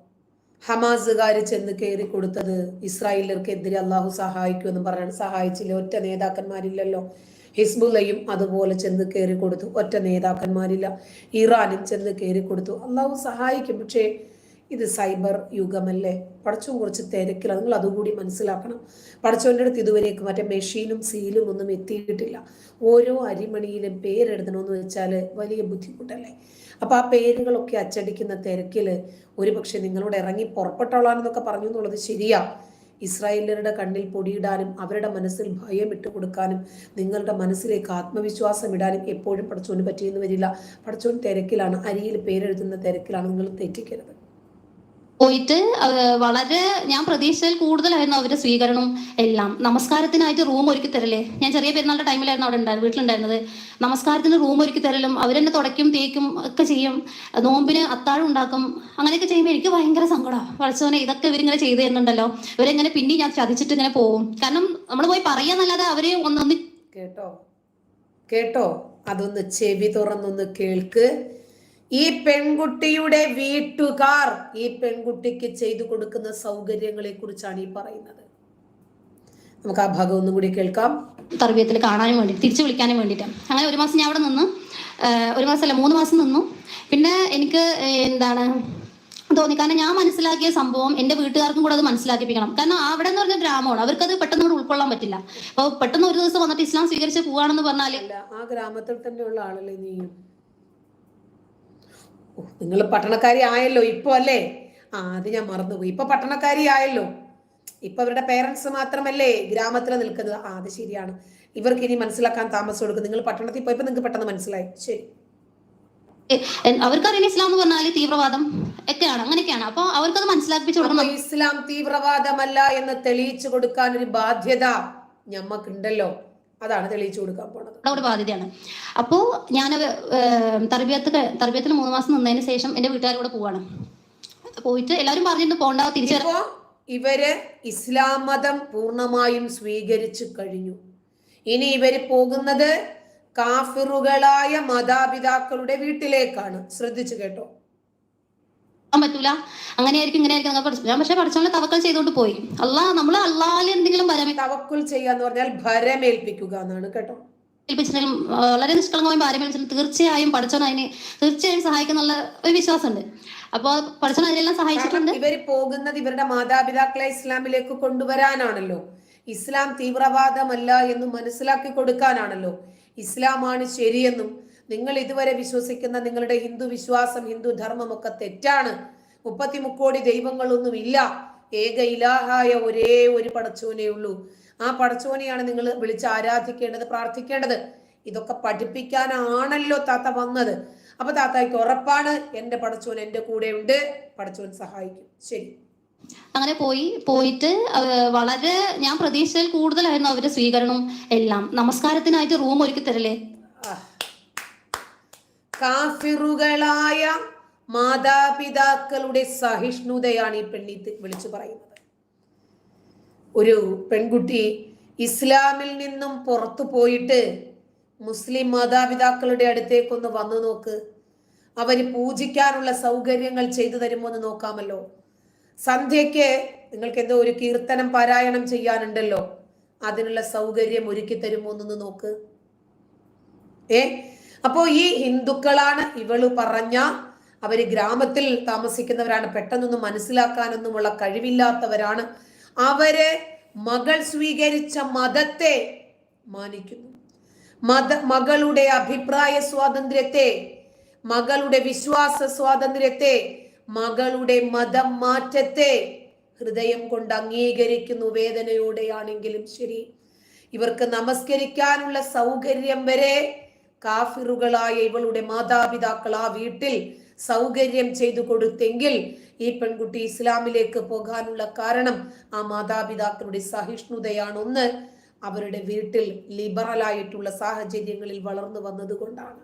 ഹമാസുകാര് ചെന്ന് കയറി കൊടുത്തത് ഇസ്രായേലർക്കെതിരെ അള്ളാഹു സഹായിക്കുമെന്ന് പറഞ്ഞാണ്. സഹായിച്ചില്ല, ഒറ്റ നേതാക്കന്മാരില്ലല്ലോ. ഹിസ്ബുള്ളയും അതുപോലെ ചെന്ന് കയറി കൊടുത്തു, ഒറ്റ നേതാക്കന്മാരില്ല. ഇറാനും ചെന്ന് കയറി കൊടുത്തു, അള്ളാഹു സഹായിക്കും. പക്ഷേ ഇത് സൈബർ യുഗമല്ലേ, പടച്ചോൻ കുറച്ച് തിരക്കില്ല, നിങ്ങൾ അതുകൂടി മനസ്സിലാക്കണം. പടച്ചോൻ്റെ അടുത്ത് ഇതുവരേക്ക് മറ്റേ മെഷീനും സീലും ഒന്നും എത്തിയിട്ടില്ല. ഓരോ അരിമണിയിലും പേരെഴുതണമെന്ന് വെച്ചാൽ വലിയ ബുദ്ധിമുട്ടല്ലേ. അപ്പൊ ആ പേരുകളൊക്കെ അച്ചടിക്കുന്ന തിരക്കില് ഒരുപക്ഷെ നിങ്ങളോട് ഇറങ്ങി പുറപ്പെട്ടോളാനെന്നൊക്കെ പറഞ്ഞു എന്നുള്ളത് ശരിയാ. ഇസ്രായേലരുടെ കണ്ണിൽ പൊടിയിടാനും അവരുടെ മനസ്സിൽ ഭയം ഇട്ടുകൊടുക്കാനും നിങ്ങളുടെ മനസ്സിലേക്ക് ആത്മവിശ്വാസം ഇടാനും എപ്പോഴും പടച്ചോന് പറ്റിയെന്ന് വരില്ല. പടച്ചോൻ തിരക്കിലാണ്, അരിയിൽ പേരെഴുതുന്ന തിരക്കിലാണ്, നിങ്ങൾ തെറ്റിക്കരുത്. പോയിട്ട് വളരെ ഞാൻ പ്രതീക്ഷിച്ചതിൽ കൂടുതലായിരുന്നു അവരുടെ സ്വീകരണവും എല്ലാം. നമസ്കാരത്തിനായിട്ട് റൂം ഒരുക്കി തരല്ലേ, ഞാൻ ചെറിയ പെരുന്നാളുടെ ടൈമിലായിരുന്നു അവിടെ വീട്ടിലുണ്ടായിരുന്നത്. നമസ്കാരത്തിന് റൂം ഒരുക്കി തരലും, അവരെന്നെ തുടയ്ക്കും തേക്കും ഒക്കെ ചെയ്യും, നോമ്പിന് അത്താഴം ഉണ്ടാക്കും. അങ്ങനെയൊക്കെ ചെയ്യുമ്പോൾ എനിക്ക് ഭയങ്കര സങ്കടമാണ്. പഠിച്ചോനെ, ഇതൊക്കെ ഇവരിങ്ങനെ ചെയ്തു തരുന്നുണ്ടല്ലോ, ഇവരെങ്ങനെ പിന്നെ ഞാൻ ചതിച്ചിട്ട് ഇങ്ങനെ പോകും. കാരണം നമ്മൾ പോയി പറയാന്നല്ലാതെ അവര് ഒന്ന് കേട്ടോ അതൊന്ന് ചെവി തുറന്നൊന്ന് കേൾക്ക്. ഈ പെൺകുട്ടിയുടെ വീട്ടുകാർ ഈ പെൺകുട്ടിക്ക് ചെയ്തു കൊടുക്കുന്ന സൗകര്യങ്ങളെ കുറിച്ചാണ് ഈ പറയുന്നത്. നമുക്ക് ആ ഭാഗം ഒന്നും കൂടി കേൾക്കാം. തർബിയത്തിൽ കാണാനും വേണ്ടി, തിരിച്ചു വിളിക്കാനും വേണ്ടിയിട്ട്. അങ്ങനെ 1 മാസം ഞാൻ അവിടെ നിന്നു. 1 മാസമല്ല 3 മാസം നിന്നു. പിന്നെ എനിക്ക് തോന്നി, കാരണം ഞാൻ മനസ്സിലാക്കിയ സംഭവം എൻ്റെ വീട്ടുകാർക്കും കൂടെ അത് മനസ്സിലാക്കിപ്പിക്കണം. കാരണം അവിടെ എന്ന് പറഞ്ഞ ഗ്രാമമാണ്, അവർക്കത് പെട്ടെന്ന് കൂടെ ഉൾക്കൊള്ളാൻ പറ്റില്ല. അപ്പോൾ പെട്ടെന്ന് ഒരു ദിവസം വന്നിട്ട് ഇസ്ലാം സ്വീകരിച്ച് പോവുകയാണെന്ന് പറഞ്ഞാൽ ആ ഗ്രാമത്തിൽ തന്നെയുള്ള ആളല്ലേ നീയും? നിങ്ങൾ പട്ടണക്കാരി ആയല്ലോ ഇപ്പൊ അല്ലേ? അത് ഞാൻ മറന്നുപോയി. ഇപ്പൊ പട്ടണക്കാരി ആയല്ലോ. ഇപ്പൊ അവരുടെ പേരൻസ് മാത്രമല്ലേ ഗ്രാമത്തിൽ നിൽക്കുന്നത്. അത് ശരിയാണ്. ഇവർക്ക് ഇനി മനസ്സിലാക്കാൻ താമസം കൊടുക്കും. നിങ്ങൾ പട്ടണത്തിൽ പോയപ്പോ നിങ്ങൾക്ക് പെട്ടെന്ന് മനസ്സിലായി. ശരി. അവർക്കറിയാം ഇസ്ലാം എന്ന് പറഞ്ഞാൽ തീവ്രവാദം ഒക്കെയാണ്, അങ്ങനെയൊക്കെയാണ്. അപ്പൊ അവർക്കത് മനസ്സിലാക്കിച്ചു കൊടുക്കണം. ഇസ്ലാം തീവ്രവാദമല്ല എന്ന് തെളിയിച്ചു കൊടുക്കാൻ ഒരു ബാധ്യത ഞമ്മക്കുണ്ടല്ലോ, അതാണ് തെളിയിച്ചു കൊടുക്കാൻ പോണത്. അവിടെ ബാധ്യതയാണ്. അപ്പോൾ ഞാൻ തർബിയത്തിൽ 3 മാസം നിന്നതിന് ശേഷം എൻ്റെ വീട്ടുകാരോട് പോവാണ്. പോയിട്ട് എല്ലാവരും പറഞ്ഞിട്ട് പോകണ്ട, തിരിച്ചു. ഇവര് ഇസ്ലാം മതം പൂർണ്ണമായും സ്വീകരിച്ചു കഴിഞ്ഞു. ഇനി ഇവര് പോകുന്നത് കാഫിറുകളായ മാതാപിതാക്കളുടെ വീട്ടിലേക്കാണ്. ശ്രദ്ധിച്ചു കേട്ടോ. പറ്റൂല, അങ്ങനെയായിരിക്കും ഇങ്ങനെയായിരിക്കും. ഞാൻ പക്ഷേ പഠിച്ചോളെ തവക്കൽ ചെയ്തുകൊണ്ട് പോയി. നമ്മൾ അള്ളാഹിൽ എന്തെങ്കിലും തവക്കുൽ ചെയ്യാന്ന് പറഞ്ഞാൽ ഭരമേൽപ്പിക്കുക എന്നാണ് കേട്ടോ. ഏൽപ്പിച്ചിട്ടുണ്ടെങ്കിലും, വളരെ നിഷ്കളങ്കമായി ഭാരമേൽപ്പിച്ചിട്ടുണ്ടെങ്കിൽ തീർച്ചയായും പഠിച്ചോൻ അതിന് തീർച്ചയായും സഹായിക്കുന്നുള്ള ഒരു വിശ്വാസമുണ്ട്. അപ്പോൾ പഠിച്ചോൻ അതിലെല്ലാം സഹായിച്ചിട്ടുണ്ട്. ഇവർ പോകുന്നത് ഇവരുടെ മാതാപിതാക്കളെ ഇസ്ലാമിലേക്ക് കൊണ്ടുവരാനാണല്ലോ. ഇസ്ലാം തീവ്രവാദമല്ല എന്ന് മനസ്സിലാക്കി കൊടുക്കാനാണല്ലോ. ഇസ്ലാമാണ് ശരിയെന്നും നിങ്ങൾ ഇതുവരെ വിശ്വസിക്കുന്ന നിങ്ങളുടെ ഹിന്ദു വിശ്വാസം, ഹിന്ദു ധർമ്മം ഒക്കെ തെറ്റാണ്, 33 കോടി ദൈവങ്ങളൊന്നുമില്ല, ഏക ഇലാഹായ ഒരേ ഒരു പടച്ചോനേ ഉള്ളൂ, ആ പടച്ചോനെയാണ് നിങ്ങൾ വിളിച്ച് ആരാധിക്കേണ്ടത്, പ്രാർത്ഥിക്കേണ്ടത്. ഇതൊക്കെ പഠിപ്പിക്കാനാണല്ലോ താത്ത വന്നത്. അപ്പൊ താത്തായ്ക്ക് ഉറപ്പാണ് എന്റെ പടച്ചോൻ എന്റെ കൂടെ ഉണ്ട്, പടച്ചോൻ സഹായിക്കും. ശരി. അങ്ങനെ പോയിട്ട് വളരെ ഞാൻ പ്രതീക്ഷിച്ചതിൽ കൂടുതലായിരുന്നു അവരുടെ സ്വീകരണവും എല്ലാം. നമസ്കാരത്തിനായിട്ട് റൂം ഒരുക്കി തരല്ലേ. കാഫിറുകളായ മാതാപിതാക്കളുടെ സഹിഷ്ണുതയാണ് ഈ പെണ്ണി വിളിച്ചു പറയുന്നത്. ഒരു പെൺകുട്ടി ഇസ്ലാമിൽ നിന്നും പുറത്തു പോയിട്ട് മുസ്ലിം മാതാപിതാക്കളുടെ അടുത്തേക്കൊന്ന് വന്നു നോക്ക്. അവര് പൂജിക്കാനുള്ള സൗകര്യങ്ങൾ ചെയ്തു തരുമോ എന്ന് നോക്കാമല്ലോ. സന്ധ്യയ്ക്ക് നിങ്ങൾക്ക് എന്തോ ഒരു കീർത്തനം പാരായണം ചെയ്യാനുണ്ടല്ലോ, അതിനുള്ള സൗകര്യം ഒരുക്കി തരുമോ എന്നൊന്ന് നോക്ക്. അപ്പോ ഈ ഹിന്ദുക്കളാണ് ഇവള് പറഞ്ഞ, അവര് ഗ്രാമത്തിൽ താമസിക്കുന്നവരാണ്, പെട്ടെന്നൊന്നും മനസ്സിലാക്കാനൊന്നുമുള്ള കഴിവില്ലാത്തവരാണ്. അവര് മകൾ സ്വീകരിച്ച മതത്തെ മാനിക്കുന്നു. മകളുടെ അഭിപ്രായ സ്വാതന്ത്ര്യത്തെ, മകളുടെ വിശ്വാസ സ്വാതന്ത്ര്യത്തെ, മകളുടെ മതം മാറ്റത്തെ ഹൃദയം കൊണ്ട് അംഗീകരിക്കുന്നു, വേദനയോടെയാണെങ്കിലും ശരി. ഇവർക്ക് നമസ്കരിക്കാനുള്ള സൗകര്യം വരെ കാഫിറുകളായ ഇവളുടെ മാതാപിതാക്കൾ ആ വീട്ടിൽ സൗകര്യം ചെയ്തു കൊടുത്തെങ്കിൽ ഈ പെൺകുട്ടി ഇസ്ലാമിലേക്ക് പോകാനുള്ള കാരണം ആ മാതാപിതാക്കളുടെ സഹിഷ്ണുതയാണ്. ഒന്ന്, അവരുടെ വീട്ടിൽ ലിബറലായിട്ടുള്ള സാഹചര്യങ്ങളിൽ വളർന്നു വന്നത് കൊണ്ടാണ്.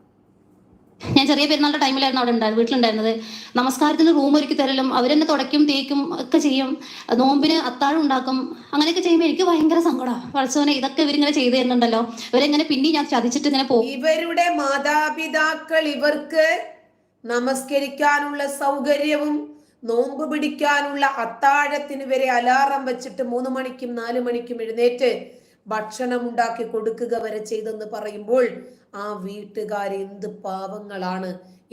ഞാൻ ചെറിയ പെരുന്നാളുടെ ടൈമിലായിരുന്നു അവിടെ വീട്ടിലുണ്ടായിരുന്നത്. നമസ്കാരത്തിന് റൂം ഒരുക്കി തരലും അവരെന്നെ തുടയ്ക്കും തേക്കും ഒക്കെ ചെയ്യും. നോമ്പിന് അത്താഴം ഉണ്ടാക്കും. അങ്ങനെയൊക്കെ ചെയ്യുമ്പോൾ എനിക്ക് ഭയങ്കര സങ്കടമാണ്. പഠിച്ചവനെ, ഇതൊക്കെ ഇവരിങ്ങനെ ചെയ്തു തരുന്നുണ്ടല്ലോ, ഇവരെങ്ങനെ പിന്നെ ഞാൻ ചതിച്ചിട്ട് ഇങ്ങനെ പോകും. ഇവരുടെ മാതാപിതാക്കൾ ഇവർക്ക് നമസ്കരിക്കാനുള്ള സൗകര്യവും നോമ്പ് പിടിക്കാനുള്ള അത്താഴത്തിന് വരെ അലാറം വെച്ചിട്ട് 3 മണിക്കും 4 മണിക്കും എഴുന്നേറ്റ് ഭക്ഷണം ഉണ്ടാക്കി കൊടുക്കുക വരെ ചെയ്തെന്ന് പറയുമ്പോൾ ആ വീട്ടുകാർ എന്ത് പാവങ്ങളാണ്,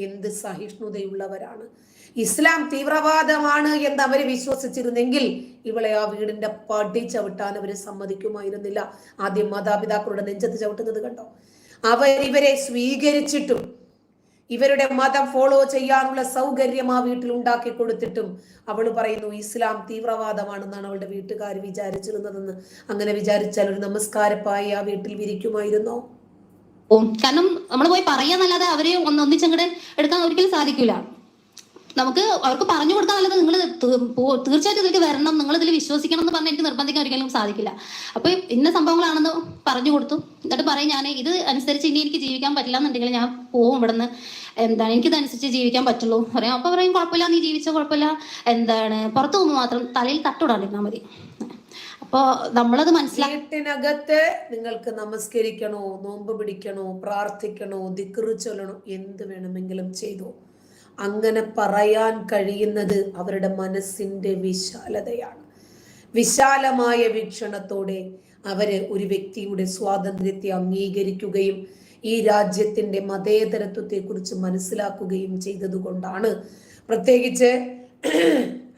എന്ത് സഹിഷ്ണുതയുള്ളവരാണ്. ഇസ്ലാം തീവ്രവാദമാണ് എന്ന് അവർ വിശ്വസിച്ചിരുന്നെങ്കിൽ ഇവളെ ആ വീടിന്റെ പടി ചവിട്ടാൻ അവർ സമ്മതിക്കുമായിരുന്നില്ല. ആദ്യം മാതാപിതാക്കളുടെ നെഞ്ചത്ത് ചവിട്ടുന്നത് കണ്ടോ? ഇവരെ സ്വീകരിച്ചിട്ടും ഇവരുടെ മതം ഫോളോ ചെയ്യാനുള്ള സൗകര്യം ആ വീട്ടിൽ ഉണ്ടാക്കി കൊടുത്തിട്ടും അവൾ പറയുന്നു ഇസ്ലാം തീവ്രവാദമാണെന്നാണ് അവളുടെ വീട്ടുകാർ വിചാരിച്ചിരുന്നതെന്ന്. അങ്ങനെ വിചാരിച്ചാൽ ഒരു നമസ്കാരപ്പായി ആ വീട്ടിൽ വിരിക്കുമായിരുന്നോ? കാരണം നമ്മൾ പോയി പറയാന്നല്ലാതെ അവരെ ഒന്നിച്ചങ്ങോട്ട് എടുക്കാൻ ഒരിക്കലും സാധിക്കില്ല. നമുക്ക് അവർക്ക് പറഞ്ഞു കൊടുക്കാൻ നല്ലത് നിങ്ങൾ തീർച്ചയായിട്ടും ഇതിലേക്ക് വരണം, നിങ്ങൾ ഇതിൽ വിശ്വസിക്കണം എന്ന് പറഞ്ഞാൽ എനിക്ക് നിർബന്ധിക്കാൻ ഒരിക്കലും സാധിക്കില്ല. അപ്പൊ ഇന്ന സംഭവങ്ങളാണെന്ന് പറഞ്ഞു കൊടുത്തു. എന്നിട്ട് പറയും ഞാൻ ഇത് അനുസരിച്ച് ഇനി എനിക്ക് ജീവിക്കാൻ പറ്റില്ല എന്നുണ്ടെങ്കിൽ ഞാൻ പോവും ഇവിടുന്ന്, എനിക്കിതനുസരിച്ച് ജീവിക്കാൻ പറ്റുള്ളൂ പറയാം. അപ്പൊ പറയും കുഴപ്പമില്ല, നീ ജീവിച്ചോ കുഴപ്പമില്ല, പുറത്തു പോകുമ്പോൾ മാത്രം തലയിൽ തട്ടുടാണ്ടിരുന്നാൽ മതി. അപ്പൊ നമ്മളത് മനസ്സിലാക്കി. വീട്ടിനകത്ത് നിങ്ങൾക്ക് നമസ്കരിക്കണോ, നോമ്പ് പിടിക്കണോ, പ്രാർത്ഥിക്കണോ, ദിക്റ് ചൊല്ലണോ, എന്ത് വേണമെങ്കിലും ചെയ്തോ. അങ്ങനെ പറയാൻ കഴിയുന്നത് അവരുടെ മനസ്സിന്റെ വിശാലതയാണ്. വിശാലമായ വീക്ഷണത്തോടെ അവര് ഒരു വ്യക്തിയുടെ സ്വാതന്ത്ര്യത്തെ അംഗീകരിക്കുകയും ഈ രാജ്യത്തിന്റെ മതേതരത്വത്തെ കുറിച്ച് മനസ്സിലാക്കുകയും ചെയ്തതുകൊണ്ടാണ്. പ്രത്യേകിച്ച്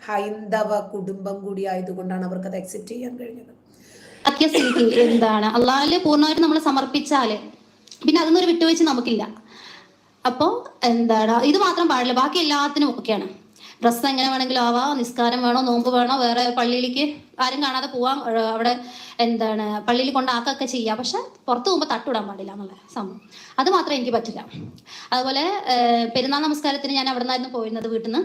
ഹൈന്ദവ കുടുംബം കൂടി ആയതുകൊണ്ടാണ് അവർക്ക് അത് അക്സെപ്റ്റ് ചെയ്യാൻ കഴിഞ്ഞത്. അള്ളാഹില് പൂർണ്ണമായിട്ട് നമ്മൾ സമർപ്പിച്ചാല് പിന്നെ അതൊന്നൊരു വിട്ടുവെച്ച് നമുക്കില്ല. അപ്പോ ഇത് മാത്രം പാടില്ല, ബാക്കി എല്ലാത്തിനും ഒക്കെയാണ്. ഡ്രസ്സ് എങ്ങനെ വേണമെങ്കിലും ആവാം, നിസ്കാരം വേണോ, നോമ്പ് വേണോ, വേറെ പള്ളിയിലേക്ക് ആരും കാണാതെ പോവാം, അവിടെ പള്ളിയിൽ കൊണ്ടാക്കൊക്കെ ചെയ്യാം. പക്ഷെ പുറത്തു പോകുമ്പോൾ തട്ടുവിടാൻ പാടില്ല എന്നുള്ള സംഭവം, അത് മാത്രമേ എനിക്ക് പറ്റില്ല. അതുപോലെ പെരുന്നാൾ നമസ്കാരത്തിന് ഞാൻ അവിടെ നിന്നായിരുന്നു പോയിരുന്നത്. വീട്ടിൽ നിന്ന്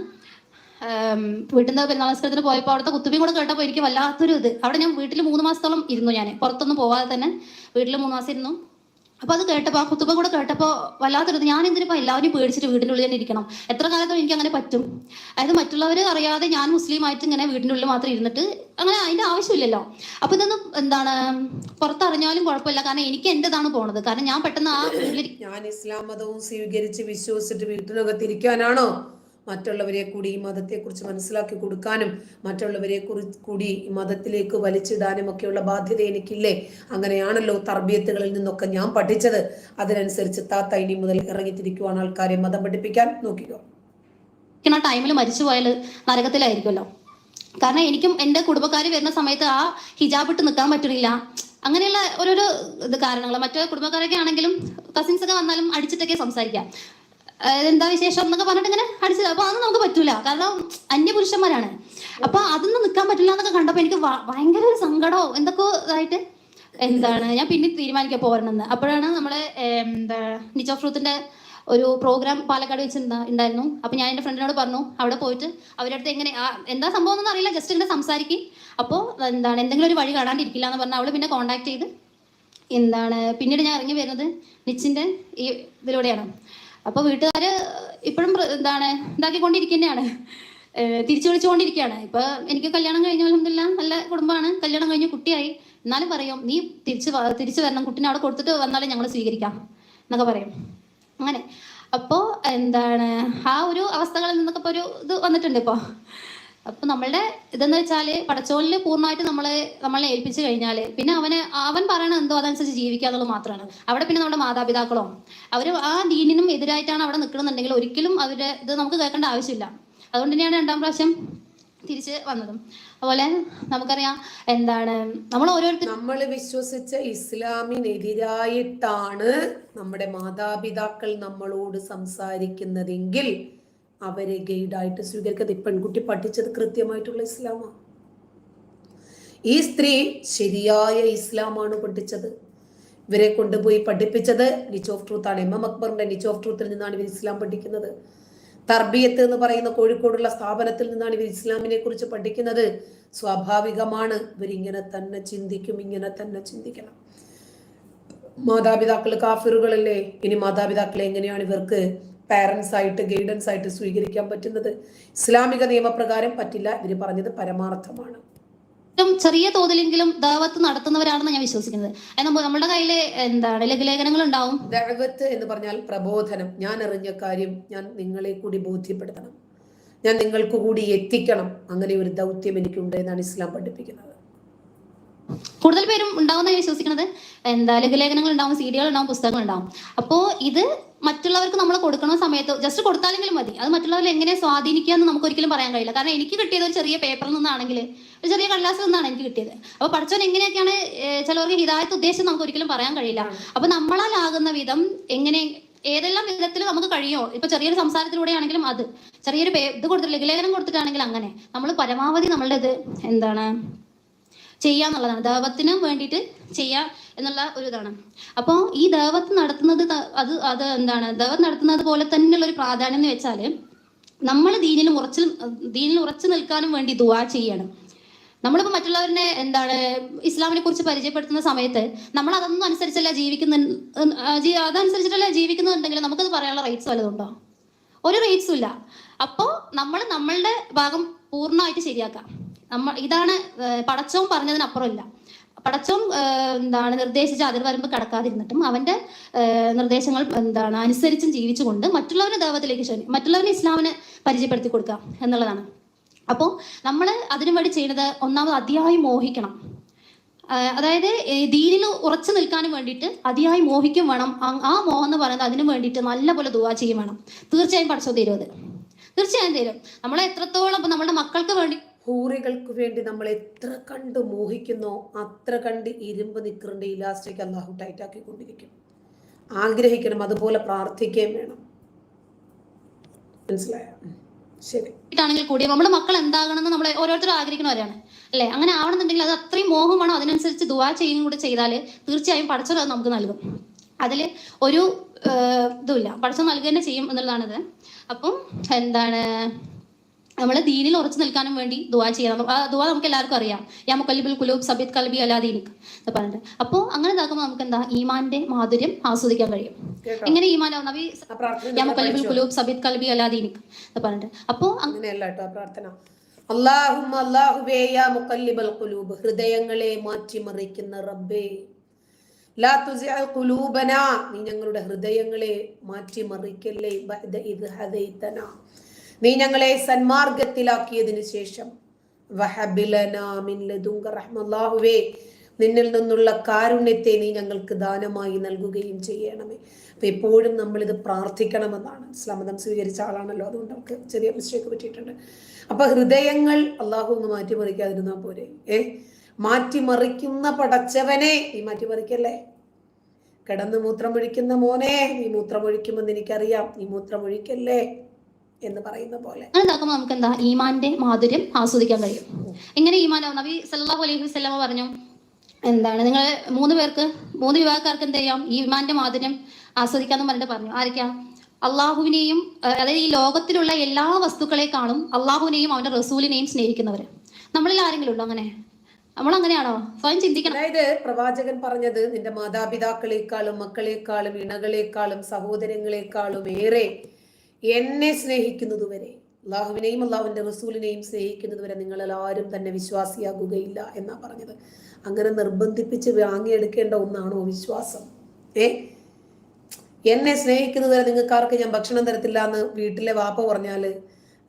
പെരുന്നാൾ നമസ്കാരത്തിന് പോയപ്പോൾ അവിടുത്തെ കുത്തുബി കൂടെ കേട്ടപ്പോൾ എനിക്ക് വല്ലാത്തൊരു ഇത്. അവിടെ ഞാൻ വീട്ടിൽ 3 മാസത്തോളം ഇരുന്നു. ഞാൻ പുറത്തൊന്നും പോവാതെ തന്നെ വീട്ടിൽ 3 മാസം ഇരുന്നു. അപ്പൊ അത് കേട്ടപ്പോ ആ കുത്തുബ കൂടെ കേട്ടപ്പോ വല്ലാത്തൊരു, ഞാൻ എന്തിനിപ്പോ എല്ലാവരും പേടിച്ചിട്ട് വീടിൻ്റെ ഉള്ളിൽ തന്നെ ഇരിക്കണം, എത്ര കാലത്തും എനിക്ക് അങ്ങനെ പറ്റും? അതായത് മറ്റുള്ളവർ അറിയാതെ ഞാൻ മുസ്ലിം ആയിട്ട് ഇങ്ങനെ വീടിൻ്റെ ഉള്ളിൽ മാത്രം ഇരുന്നിട്ട് അങ്ങനെ അതിന്റെ ആവശ്യമില്ലല്ലോ. അപ്പൊ ഇതൊന്നും പുറത്തറിഞ്ഞാലും കുഴപ്പമില്ല, കാരണം എനിക്ക് എന്റേതാണ് പോണത്. കാരണം ഞാൻ പെട്ടെന്ന് ആ വീട്ടിൽ ഞാൻ ഇസ്ലാം മതവും സ്വീകരിച്ച് വിശ്വസിച്ചിട്ട് വീട്ടിനകത്തിരിക്കാനാണോ മറ്റുള്ളവരെ കൂടി ഈ മതത്തെക്കുറിച്ച് മനസ്സിലാക്കി കൊടുക്കാനും മറ്റുള്ളവരെ കുറിച്ച് കൂടി ഈ മതത്തിലേക്ക് വലിച്ചിടാനും ഒക്കെയുള്ള ബാധ്യത എനിക്കില്ലേ? അങ്ങനെയാണല്ലോ തർബിയത്തുകളിൽ നിന്നൊക്കെ ഞാൻ പഠിച്ചത്. അതിനനുസരിച്ച് താത്ത ഇനി മുതൽ ഇറങ്ങിത്തിരിക്കുവാണ് ആൾക്കാരെ മതം പഠിപ്പിക്കാൻ നോക്കിക്കോ. ടൈമിൽ മരിച്ചു പോയാൽ നരകത്തിലായിരിക്കുമല്ലോ. കാരണം എനിക്കും എൻ്റെ കുടുംബക്കാർ വരുന്ന സമയത്ത് ആ ഹിജാബ് ഇട്ട് നിൽക്കാൻ പറ്റുന്നില്ല. അങ്ങനെയുള്ള ഓരോരോ കാരണങ്ങൾ. മറ്റു കുടുംബക്കാരൊക്കെ ആണെങ്കിലും കസിൻസ് ഒക്കെ വന്നാലും അടിച്ചിട്ടൊക്കെ സംസാരിക്കാം, എന്താ വിശേഷം എന്നൊക്കെ പറഞ്ഞിട്ട് ഇങ്ങനെ അടിച്ചത്. അപ്പൊ അതൊന്നും നമുക്ക് പറ്റൂല, കാരണം അന്യപുരുഷന്മാരാണ്. അപ്പൊ അതൊന്നും നിൽക്കാൻ പറ്റില്ല എന്നൊക്കെ കണ്ടപ്പോ എനിക്ക് ഭയങ്കര ഒരു സങ്കടവും എന്തൊക്കെ ഇതായിട്ട് ഞാൻ പിന്നെ തീരുമാനിക്കാൻ പോരണമെന്ന്. അപ്പോഴാണ് നമ്മളെ നിച്ച് ഓഫ് ട്രൂത്തിന്റെ ഒരു പ്രോഗ്രാം പാലക്കാട് വെച്ച് ഉണ്ടായിരുന്നു. അപ്പൊ ഞാൻ എൻ്റെ ഫ്രണ്ടിനോട് പറഞ്ഞു അവിടെ പോയിട്ട് അവരുടെ അടുത്ത് എന്താ സംഭവം എന്നൊന്നും അറിയില്ല, ജസ്റ്റ് ഇങ്ങനെ സംസാരിക്കും. അപ്പോൾ എന്തെങ്കിലും ഒരു വഴി കാണാണ്ടിരിക്കില്ല എന്ന് പറഞ്ഞാൽ അവള് പിന്നെ കോണ്ടാക്ട് ചെയ്ത് പിന്നീട് ഞാൻ ഇറങ്ങി വരുന്നത് നിച്ചിന്റെ ഈ ഇതിലൂടെയാണ്. അപ്പൊ വീട്ടുകാര് ഇപ്പോഴും ഇതാക്കിക്കൊണ്ടിരിക്കുന്നതാണ്, തിരിച്ചു വിളിച്ചുകൊണ്ടിരിക്കുകയാണ്. ഇപ്പൊ എനിക്ക് കല്യാണം കഴിഞ്ഞ അൽഹംദുലില്ലാ നല്ല കുടുംബമാണ്, കല്യാണം കഴിഞ്ഞ് കുട്ടിയായി. എന്നാലും പറയും നീ തിരിച്ചു വരണം, കുട്ടീനെ അവിടെ കൊടുത്തിട്ട് വന്നാലും ഞങ്ങൾ സ്വീകരിക്കാം എന്നൊക്കെ പറയും. അങ്ങനെ അപ്പോ ആ ഒരു അവസ്ഥകളിൽ നിന്നൊക്കെ ഇപ്പൊ ഒരു ഇത് വന്നിട്ടുണ്ട് ഇപ്പൊ. അപ്പൊ നമ്മളുടെ ഇതെന്ന് വെച്ചാല് പടച്ചോലില് പൂർണ്ണമായിട്ട് നമ്മളെ ഏൽപ്പിച്ചു കഴിഞ്ഞാല് പിന്നെ അവൻ പറയണ എന്തോ അതനുസരിച്ച് ജീവിക്കുക എന്നുള്ളത് മാത്രമാണ്. അവിടെ പിന്നെ നമ്മുടെ മാതാപിതാക്കളോ അവര് ആ ദീനിനും എതിരായിട്ടാണ് അവിടെ നിൽക്കണമെന്നുണ്ടെങ്കിൽ ഒരിക്കലും അവരുടെ ഇത് നമുക്ക് കേൾക്കേണ്ട ആവശ്യമില്ല. അതുകൊണ്ട് തന്നെയാണ് 2ാം പ്രാവശ്യം തിരിച്ച് വന്നതും. അതുപോലെ നമുക്കറിയാം നമ്മൾ വിശ്വസിച്ച ഇസ്ലാമിനെതിരായിട്ടാണ് നമ്മുടെ മാതാപിതാക്കൾ നമ്മളോട് സംസാരിക്കുന്നതെങ്കിൽ അവരെ ഗൈഡായിട്ട് സ്വീകരിക്കാതെ പെൺകുട്ടി പഠിച്ചത് കൃത്യമായിട്ടുള്ള ഇസ്ലാമാണ്. ഈ സ്ത്രീ ശരിയായ ഇസ്ലാമാണ് പഠിച്ചത്. ഇവരെ കൊണ്ടുപോയി പഠിപ്പിച്ചത് നിച്ച് ഓഫ് ട്രൂത്ത് ആണ്. ഇമാം അക്ബറിന്റെ നിച്ച് ഓഫ് ട്രൂത്തിൽ നിന്നാണ് ഇവർ ഇസ്ലാം പഠിക്കുന്നത്. തർബിയത്ത് എന്ന് പറയുന്ന കോഴിക്കോടുള്ള സ്ഥാപനത്തിൽ നിന്നാണ് ഇവർ ഇസ്ലാമിനെ കുറിച്ച് പഠിക്കുന്നത്. സ്വാഭാവികമാണ് ഇവരിങ്ങനെ തന്നെ ചിന്തിക്കും, ഇങ്ങനെ തന്നെ ചിന്തിക്കണം. മാതാപിതാക്കൾ കാഫിറുകളല്ലേ, ഇനി മാതാപിതാക്കളെ എങ്ങനെയാണ് ഇവർക്ക് പാരൻസ് ആയിട്ട് ഗൈഡൻസ് ആയിട്ട് സ്വീകരിക്കാൻ പറ്റുന്നത്? ഇസ്ലാമിക നിയമപ്രകാരം പറ്റില്ല. ഇവർ പറഞ്ഞത് പരമാർത്ഥമാണ്. ചെറിയ തോതിലെങ്കിലും ദഅവത്ത് നടത്തുന്നവരാണെന്ന് ഞാൻ വിശ്വസിക്കുന്നത്. നമ്മുടെ കയ്യിൽ ലഘുലേഖനങ്ങൾ ഉണ്ടാവും. ദഅവത്ത് എന്ന് പറഞ്ഞാൽ പ്രബോധനം. ഞാൻ അറിഞ്ഞ കാര്യം ഞാൻ നിങ്ങളെ കൂടി ബോധ്യപ്പെടുത്തണം, ഞാൻ നിങ്ങൾക്ക് കൂടി എത്തിക്കണം. അങ്ങനെ ഒരു ദൗത്യം എനിക്കുണ്ട് എന്നാണ് ഇസ്ലാം പഠിപ്പിക്കുന്നത്. കൂടുതൽ പേരും ഉണ്ടാവുന്ന ഞാൻ വിശ്വസിക്കുന്നത്. ലഘുലേഖനങ്ങൾ ഉണ്ടാവും, CD-കൾ ഉണ്ടാവും, പുസ്തകങ്ങൾ ഉണ്ടാവും. അപ്പോൾ ഇത് മറ്റുള്ളവർക്ക് നമ്മൾ കൊടുക്കുന്ന സമയത്ത് ജസ്റ്റ് കൊടുത്താലെങ്കിലും മതി. അത് മറ്റുള്ളവരിൽ എങ്ങനെ സ്വാധീനിക്കുക എന്ന് നമുക്ക് ഒരിക്കലും പറയാൻ കഴിയില്ല. കാരണം എനിക്ക് കിട്ടിയത് ഒരു ചെറിയ പേപ്പറിൽ നിന്നാണെങ്കിൽ, ഒരു ചെറിയ കടലാസിൽ നിന്നാണ് എനിക്ക് കിട്ടിയത്. അപ്പോൾ പഠിച്ചവൻ എങ്ങനെയൊക്കെയാണ് ചിലവർക്ക് ഹിദായത്ത് ഉദ്ദേശം നമുക്ക് ഒരിക്കലും പറയാൻ കഴിയില്ല. അപ്പൊ നമ്മളാലാകുന്ന വിധം എങ്ങനെ ഏതെല്ലാം വിധത്തിൽ നമുക്ക് കഴിയുമോ, ഇപ്പൊ ചെറിയൊരു സംസാരത്തിലൂടെ ആണെങ്കിലും അത് ചെറിയൊരു ഇത് കൊടുത്തിട്ട് ലഘുലേഖനം കൊടുത്തിട്ടാണെങ്കിൽ അങ്ങനെ നമ്മൾ പരമാവധി നമ്മളുടെ ഇത് ചെയ്യാന്നുള്ളതാണ്. ദഅവത്തിന് വേണ്ടിയിട്ട് ചെയ്യാം എന്നുള്ള ഒരു ഇതാണ്. അപ്പോൾ ഈ ദഅവത്ത് നടത്തുന്നത് ദഅവത്ത് നടത്തുന്നത് പോലെ തന്നെയുള്ള ഒരു പ്രാധാന്യം എന്ന് വെച്ചാൽ നമ്മൾ ദീനിൽ ഉറച്ചു നിൽക്കാനും വേണ്ടി ദുആ ചെയ്യണം. നമ്മളിപ്പോൾ മറ്റുള്ളവരുടെ ഇസ്ലാമിനെ കുറിച്ച് പരിചയപ്പെടുത്തുന്ന സമയത്ത് നമ്മൾ അതൊന്നും അനുസരിച്ചല്ല അതനുസരിച്ചിട്ടല്ല ജീവിക്കുന്നുണ്ടെങ്കിൽ നമുക്കത് പറയാനുള്ള റൈറ്റ്സ് വല്ലതുണ്ടോ? ഒരു റൈറ്റ്സും ഇല്ല. അപ്പോൾ നമ്മൾ നമ്മളുടെ ഭാഗം പൂർണ്ണമായിട്ട് ശരിയാക്കാം. ഇതാണ് പടച്ചോൻ പറഞ്ഞതിനപ്പുറം ഇല്ല. പടച്ചോൻ നിർദ്ദേശിച്ച അതിർവരമ്പ് കടക്കാതിരുന്നിട്ടും അവന്റെ നിർദ്ദേശങ്ങൾ അനുസരിച്ചും ജീവിച്ചുകൊണ്ട് മറ്റുള്ളവരുടെ ദഅവത്തിലേക്ക് മറ്റുള്ളവരെ ഇസ്ലാമിനെ പരിചയപ്പെടുത്തി കൊടുക്കുക എന്നുള്ളതാണ്. അപ്പോൾ നമ്മൾ അതിനു വേണ്ടി ചെയ്യുന്നത് ഒന്നാമത് അതിയായി മോഹിക്കണം. അതായത് ദീനിൽ ഉറച്ചു നിൽക്കാനും വേണ്ടിയിട്ട് അതിയായി മോഹിക്കും വേണം. ആ മോഹം എന്ന് പറയുന്നത് അതിനു വേണ്ടിയിട്ട് നല്ലപോലെ ദുആ ചെയ്യും വേണം. തീർച്ചയായും പടച്ചോൻ തരും. അത് തീർച്ചയായും തരും. നമ്മളെ എത്രത്തോളം ഇപ്പം നമ്മുടെ മക്കൾക്ക് വേണ്ടി, ഹൂറികൾക്ക് വേണ്ടി നമ്മൾ എത്ര കണ്ട് മോഹിക്കുന്നോ അത്ര കണ്ട് ഇരുമ്പ് നിക്കറിന്റെ ഇലാസ്റ്റിക് അല്ലാഹു ടൈറ്റാക്കിക്കൊണ്ടിരിക്കും. ആഗ്രഹിക്കണം, അതുപോലെ പ്രാർത്ഥിക്കുകയും വേണം. മനസ്സിലായോ? ശരി. ണെങ്കിൽ കൂടി നമ്മുടെ മക്കൾ എന്താകണമെന്ന് നമ്മൾ ഓരോരുത്തരും ആഗ്രഹിക്കുന്നവരാണ് അല്ലേ? അങ്ങനെ ആവണമെന്നുണ്ടെങ്കിൽ അത് അത്രയും മോഹം വേണം. അതിനനുസരിച്ച് ദുആ ചെയ്യുകയും കൂടെ ചെയ്താൽ തീർച്ചയായും പടച്ചോൻ അത് നമുക്ക് നൽകും. അതിൽ ഒരു ഇതുമില്ല, പടച്ചോൻ നൽകുക തന്നെ ചെയ്യും എന്നുള്ളതാണിത്. അപ്പം നമ്മൾ ദീനിൽ ഉറച്ചു നിൽക്കാനും വേണ്ടി ദുആ ചെയ്യണം. ആ ദുആ നമുക്ക് എല്ലാവർക്കും അറിയാം. യാ മുഖല്ലിബുൽ ഖുലൂബ് സബ്ബിത് ഖൽബി അലാ ദീനിക് എന്ന് പറഞ്ഞിട്ട്. അപ്പോൾ അങ്ങനെ ഇതാക്കുമ്പോൾ നമുക്ക് ഈമാന്റെ മാധുര്യം ആസ്വദിക്കാൻ കഴിയും. എങ്ങനെ ഈമാൻ യാ മുഖല്ലിബുൽ ഖുലൂബ് സബ്ബിത് ഖൽബി അലാ ദീനിക് എന്ന് പറഞ്ഞിട്ട്. അപ്പോൾ അങ്ങനെയല്ല കേട്ടോ പ്രാർത്ഥന. അല്ലാഹുമ്മ അല്ലാഹുവേ യാ മുഖല്ലിബൽ ഖുലൂബ്, ഹൃദയങ്ങളെ മാറ്റിമറിക്കുന്ന റബ്ബേ, ലാ തുസിഅ ഖുലൂബനാ, നീ ഞങ്ങളുടെ ഹൃദയങ്ങളെ മാറ്റിമറിക്കല്ലേ, ബഅദ ഇദ് ഹദൈതനാ, നീ ഞങ്ങളെ സന്മാർഗത്തിലാക്കിയതിനു ശേഷം, വഹബ് ലനാ മിൻ ലദുങ്ക റഹ്മ, അല്ലാഹുവേ നിന്നിൽ നിന്നുള്ള കാരുണ്യത്തെ നീ ഞങ്ങൾക്ക് ദാനമായി നൽകുകയും ചെയ്യണമേ. അപ്പൊ എപ്പോഴും നമ്മളിത് പ്രാർത്ഥിക്കണമെന്നാണ്. ഇസ്ലാം മതം സ്വീകരിച്ച ആളാണല്ലോ, അതുകൊണ്ട് നമുക്ക് ചെറിയ മിസ്റ്റേക്ക് പറ്റിയിട്ടുണ്ട്. അപ്പൊ ഹൃദയങ്ങൾ അള്ളാഹു ഒന്ന് മാറ്റിമറിക്കാതിരുന്നാ പോരെ? മാറ്റിമറിക്കുന്ന പടച്ചവനെ നീ മാറ്റിമറിക്കല്ലേ. കിടന്ന് മൂത്രമൊഴിക്കുന്ന മോനെ, നീ മൂത്രമൊഴിക്കുമെന്ന് എനിക്കറിയാം, നീ മൂത്രമൊഴിക്കല്ലേ എന്ന് പറയുന്ന പോലെ നമുക്ക് ഈമാന്റെ മാധുര്യം ആസ്വദിക്കാൻ കഴിയും. എങ്ങനെ ഈമാൻ? നബി സല്ലല്ലാഹു അലൈഹി വസല്ലം പറഞ്ഞു, നിങ്ങൾ 3 വിഭാഗക്കാർക്ക് എന്ത് ചെയ്യാം? ഈമാന്റെ മാധുര്യം ആസ്വദിക്കാന്ന് പറഞ്ഞിട്ട് പറഞ്ഞു. ആരൊക്കെയാ? അള്ളാഹുവിനെയും, അതായത് ഈ ലോകത്തിലുള്ള എല്ലാ വസ്തുക്കളെക്കാളും അള്ളാഹുവിനെയും അവന്റെ റസൂലിനെയും സ്നേഹിക്കുന്നവര്. നമ്മളിൽ ആരെങ്കിലും ഉണ്ടോ അങ്ങനെ? നമ്മൾ അങ്ങനെയാണോ? സ്വയം ചിന്തിക്കണം. അതായത് പ്രവാചകൻ പറഞ്ഞത്, നിന്റെ മാതാപിതാക്കളെക്കാളും മക്കളെക്കാളും ഇണകളെക്കാളും സഹോദരങ്ങളെക്കാളും ഏറെ എന്നെ സ്നേഹിക്കുന്നതുവരെ, അള്ളാഹുവിനെയും അള്ളാഹുവിന്റെ റസൂലിനെയും സ്നേഹിക്കുന്നതുവരെ നിങ്ങളെല്ലാവരും തന്നെ വിശ്വാസിയാകുകയില്ല എന്നാ പറഞ്ഞത്. അങ്ങനെ നിർബന്ധിപ്പിച്ച് വാങ്ങിയെടുക്കേണ്ട ഒന്നാണോ വിശ്വാസം? എന്നെ സ്നേഹിക്കുന്നതുവരെ നിങ്ങൾക്ക് ആർക്ക് ഞാൻ ഭക്ഷണം തരത്തില്ല എന്ന് വീട്ടിലെ വാപ്പ പറഞ്ഞാല്,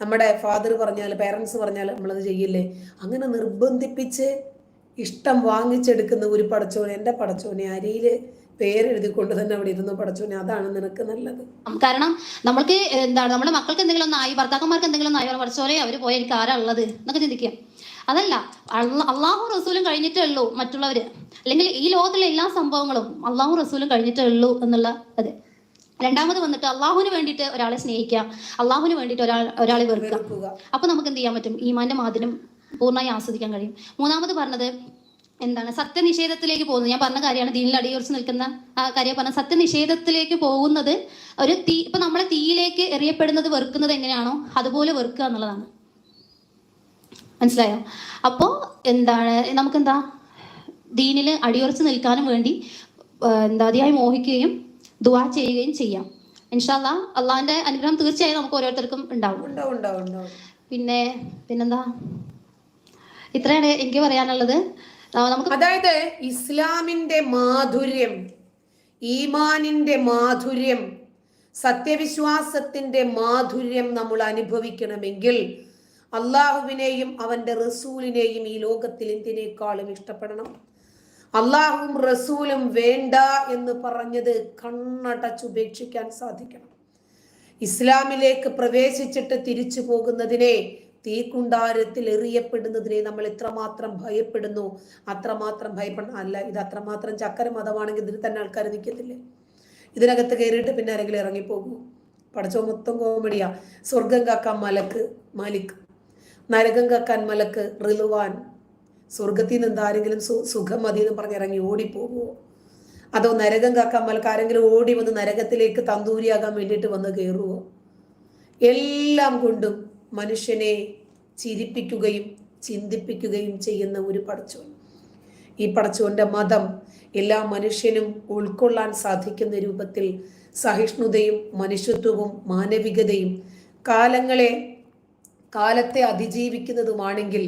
നമ്മുടെ ഫാദർ പറഞ്ഞാല്, പേരൻസ് പറഞ്ഞാല് നമ്മളത് ചെയ്യില്ലേ? അങ്ങനെ നിർബന്ധിപ്പിച്ച് ഇഷ്ടം വാങ്ങിച്ചെടുക്കുന്ന ഒരു പടച്ചോനെ, എൻ്റെ പടച്ചോനെ അരിയില് പേരെഴുതിക്കൊണ്ട് തന്നെ അവിടെ ഇരുന്നു, പടച്ചോനെ അതാണ് നിനക്ക് നല്ലത്. കാരണം നമ്മൾക്ക് നമ്മുടെ മക്കൾക്ക് എന്തെങ്കിലും ഒന്നായി, ഭർത്താക്കന്മാർക്ക് എന്തെങ്കിലും ഒന്നായി, പടച്ചോനെ അവര് പോയ എനിക്ക് ആരാ ഉള്ളത് എന്നൊക്കെ ചിന്തിക്കുക. അതല്ല, അള്ളാഹു റസൂലും കഴിഞ്ഞിട്ടേ ഉള്ളൂ മറ്റുള്ളവര്, അല്ലെങ്കിൽ ഈ ലോകത്തിലെ എല്ലാ സംഭവങ്ങളും അള്ളാഹു റസൂലും കഴിഞ്ഞിട്ടേ ഉള്ളൂ എന്നുള്ള അത്. രണ്ടാമത് വന്നിട്ട് അള്ളാഹുവിന് വേണ്ടിയിട്ട് ഒരാളെ സ്നേഹിക്കുക, അള്ളാഹുവിന് വേണ്ടിയിട്ട് ഒരാളെ വെറുക്കുക. അപ്പൊ നമുക്ക് എന്ത് ചെയ്യാൻ പറ്റും? ഈമാന്റെ മാധുര്യം പൂർണ്ണമായി ആസ്വദിക്കാൻ കഴിയും. മൂന്നാമത് പറഞ്ഞത് എന്താണ്, സത്യനിഷേധത്തിലേക്ക് പോകുന്നത്. ഞാൻ പറഞ്ഞ കാര്യമാണ്, ദീനിൽ അടിയുറച്ച് നിൽക്കുന്ന ആ കാര്യം പറഞ്ഞ സത്യനിഷേധത്തിലേക്ക് പോകുന്നത്. ഒരു തീ, ഇപ്പൊ നമ്മളെ തീയിലേക്ക് എറിയപ്പെടുന്നത് വെറുക്കുന്നത് എങ്ങനെയാണോ അതുപോലെ വെറുക്കുക എന്നുള്ളതാണ്. മനസ്സിലായോ? അപ്പോൾ എന്താണ്, നമുക്കെന്താ ദീനിൽ അടിയുറച്ച് നിൽക്കാനും വേണ്ടി അതിയായി മോഹിക്കുകയും ദുആ ചെയ്യുകയും ചെയ്യാം. ഇൻഷാ അല്ലാഹ് അള്ളാഹിന്റെ അനുഗ്രഹം തീർച്ചയായും നമുക്ക് ഓരോരുത്തർക്കും ഉണ്ടാവും. പിന്നെന്താ, ഇത്രയാണ് എനിക്ക് പറയാനുള്ളത്. അതായത് ഇസ്ലാമിന്റെ മാധുര്യം, ഈമാനിന്റെ മാധുര്യം, സത്യവിശ്വാസത്തിന്റെ മാധുര്യം നമ്മൾ അനുഭവിക്കണമെങ്കിൽ അള്ളാഹുവിനെയും അവന്റെ റസൂലിനെയും ഈ ലോകത്തിൽ എന്തിനേക്കാളും ഇഷ്ടപ്പെടണം. അള്ളാഹുവും റസൂലും വേണ്ട എന്ന് പറഞ്ഞത് കണ്ണടച്ചുപേക്ഷിക്കാൻ സാധിക്കണം. ഇസ്ലാമിലേക്ക് പ്രവേശിച്ചിട്ട് തിരിച്ചു പോകുന്നതിനെ, തീക്കുണ്ടാരത്തിൽ എറിയപ്പെടുന്നതിനെ നമ്മൾ എത്രമാത്രം ഭയപ്പെടുന്നു അത്രമാത്രം ഭയപ്പെടണം. അല്ല, ഇത് അത്രമാത്രം ചക്കര മതമാണെങ്കിൽ ഇതിൽ തന്നെ ആൾക്കാർ നിൽക്കത്തില്ലേ? ഇതിനകത്ത് കയറിയിട്ട് പിന്നെ ആരെങ്കിലും ഇറങ്ങിപ്പോകുമോ? പഠിച്ചോ, മൊത്തം കോമഡിയാ. സ്വർഗം കാക്കാൻ മാലിക്, നരകം കാക്കാൻ മലക്ക് റിലുവാൻ. സ്വർഗത്തിൽ നിന്ന് ആരെങ്കിലും സുഖം മതി എന്ന് പറഞ്ഞ് ഇറങ്ങി ഓടിപ്പോകുമോ? അതോ നരകം കാക്കാൻ മലക്ക് ആരെങ്കിലും ഓടി വന്ന് നരകത്തിലേക്ക് തന്തൂരിയാകാൻ വേണ്ടിയിട്ട് വന്ന് കയറുമോ? എല്ലാം കൊണ്ടും മനുഷ്യനെ ചിരിപ്പിക്കുകയും ചിന്തിപ്പിക്കുകയും ചെയ്യുന്ന ഒരു പടച്ചോൻ. ഈ പടച്ചോന്റെ മതം എല്ലാ മനുഷ്യനും ഉൾക്കൊള്ളാൻ സാധിക്കുന്ന രൂപത്തിൽ സഹിഷ്ണുതയും മനുഷ്യത്വവും മാനവികതയും കാലത്തെ അതിജീവിക്കുന്നതുമാണെങ്കിൽ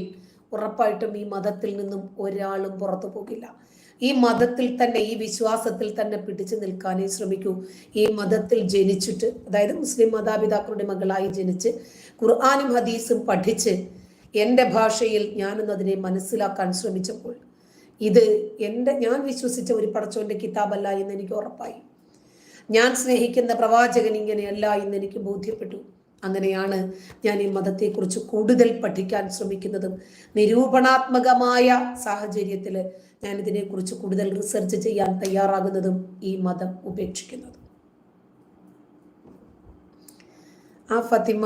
ഉറപ്പായിട്ടും ഈ മതത്തിൽ നിന്നും ഒരാളും പുറത്തു പോകില്ല. ഈ മതത്തിൽ തന്നെ, ഈ വിശ്വാസത്തിൽ തന്നെ പിടിച്ചു നിൽക്കാനേ ശ്രമിക്കൂ. ഈ മതത്തിൽ ജനിച്ചിട്ട്, അതായത് മുസ്ലിം മാതാപിതാക്കളുടെ മകളായി ജനിച്ച് ഖുർആനും ഹദീസും പഠിച്ച് എൻ്റെ ഭാഷയിൽ ഞാനൊന്നതിനെ മനസ്സിലാക്കാൻ ശ്രമിച്ചപ്പോൾ ഇത് ഞാൻ വിശ്വസിച്ച ഒരു പടച്ചോന്റെ കിതാബല്ല എന്ന് എനിക്ക് ഉറപ്പായി. ഞാൻ സ്നേഹിക്കുന്ന പ്രവാചകൻ ഇങ്ങനെയല്ല എന്ന് എനിക്ക് ബോധ്യപ്പെട്ടു. അങ്ങനെയാണ് ഞാൻ ഈ മതത്തെക്കുറിച്ച് കൂടുതൽ പഠിക്കാൻ ശ്രമിക്കുന്നതും നിരൂപണാത്മകമായ സാഹചര്യത്തിൽ ഞാൻ ഇതിനെക്കുറിച്ച് കൂടുതൽ റിസർച്ച് ചെയ്യാൻ തയ്യാറാകുന്നതും ഈ മതം ഉപേക്ഷിക്കുന്നതും. Fathima,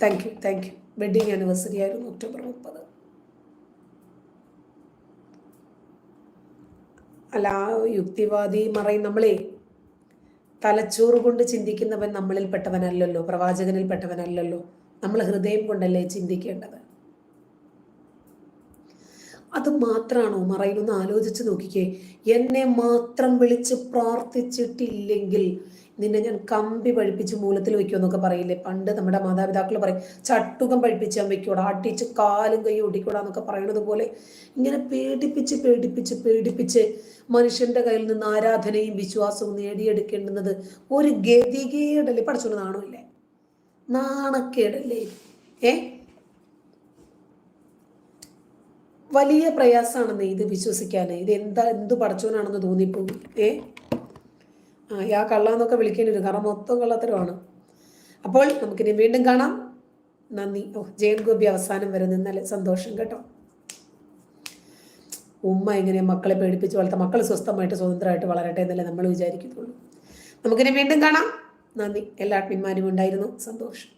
thank you. Wedding anniversary ആയിരുന്നു ഒക്ടോബർ 30. അല്ല, യുക്തിവാദി നമ്മളെ തലച്ചോറ് കൊണ്ട് ചിന്തിക്കുന്നവൻ നമ്മളിൽ പെട്ടവനല്ലല്ലോ, പ്രവാചകനിൽ പെട്ടവനല്ലല്ലോ. നമ്മൾ ഹൃദയം കൊണ്ടല്ലേ ചിന്തിക്കേണ്ടത്. അത് മാത്രമാണോ മറയിലൊന്ന് ആലോചിച്ച് നോക്കിക്കേ. എന്നെ മാത്രം വിളിച്ച് പ്രാർത്ഥിച്ചിട്ടില്ലെങ്കിൽ നിന്നെ ഞാൻ കമ്പി പഴിപ്പിച്ച് മൂലത്തിൽ വെക്കുമെന്നൊക്കെ പറയില്ലേ പണ്ട് നമ്മുടെ മാതാപിതാക്കൾ പറയും. ചട്ടുകം പഴിപ്പിച്ച് ഞാൻ വെക്കൂടാ, അടിച്ച് കാലും കൈ ഒടിക്കൂടാന്നൊക്കെ പറയണത് പോലെ ഇങ്ങനെ പേടിപ്പിച്ച് മനുഷ്യന്റെ കയ്യിൽ നിന്ന് ആരാധനയും വിശ്വാസവും നേടിയെടുക്കേണ്ടുന്നത് ഒരു ഗതികേടല്ലേ? പഠിച്ചോണ്ട് നാണമില്ലേ? നാണക്കേടല്ലേ? വലിയ പ്രയാസമാണെന്ന് ഇത് വിശ്വസിക്കാൻ. ഇത് എന്ത് പഠിച്ചോനാണെന്ന് തോന്നിപ്പോകും. കള്ളാന്നൊക്കെ വിളിക്കേണ്ടി വരും, കാരണം മൊത്തം കള്ളത്തരമാണ്. അപ്പോൾ നമുക്കിനി വീണ്ടും കാണാം. നന്ദി. ജയൻ ഗോപി അവസാനം വരെ നിന്നാലേ സന്തോഷം കേട്ടോ. ഉമ്മ എങ്ങനെ മക്കളെ പേടിപ്പിച്ച് വളർത്താം, മക്കൾ സ്വസ്ഥമായിട്ട് സ്വതന്ത്രമായിട്ട് വളരട്ടെ എന്നല്ലേ നമ്മൾ വിചാരിക്കുന്നുള്ളൂ. നമുക്കിനി വീണ്ടും കാണാം. നന്ദി. എല്ലാ അഡ്മിന്മാരും ഉണ്ടായിരുന്നു. സന്തോഷം.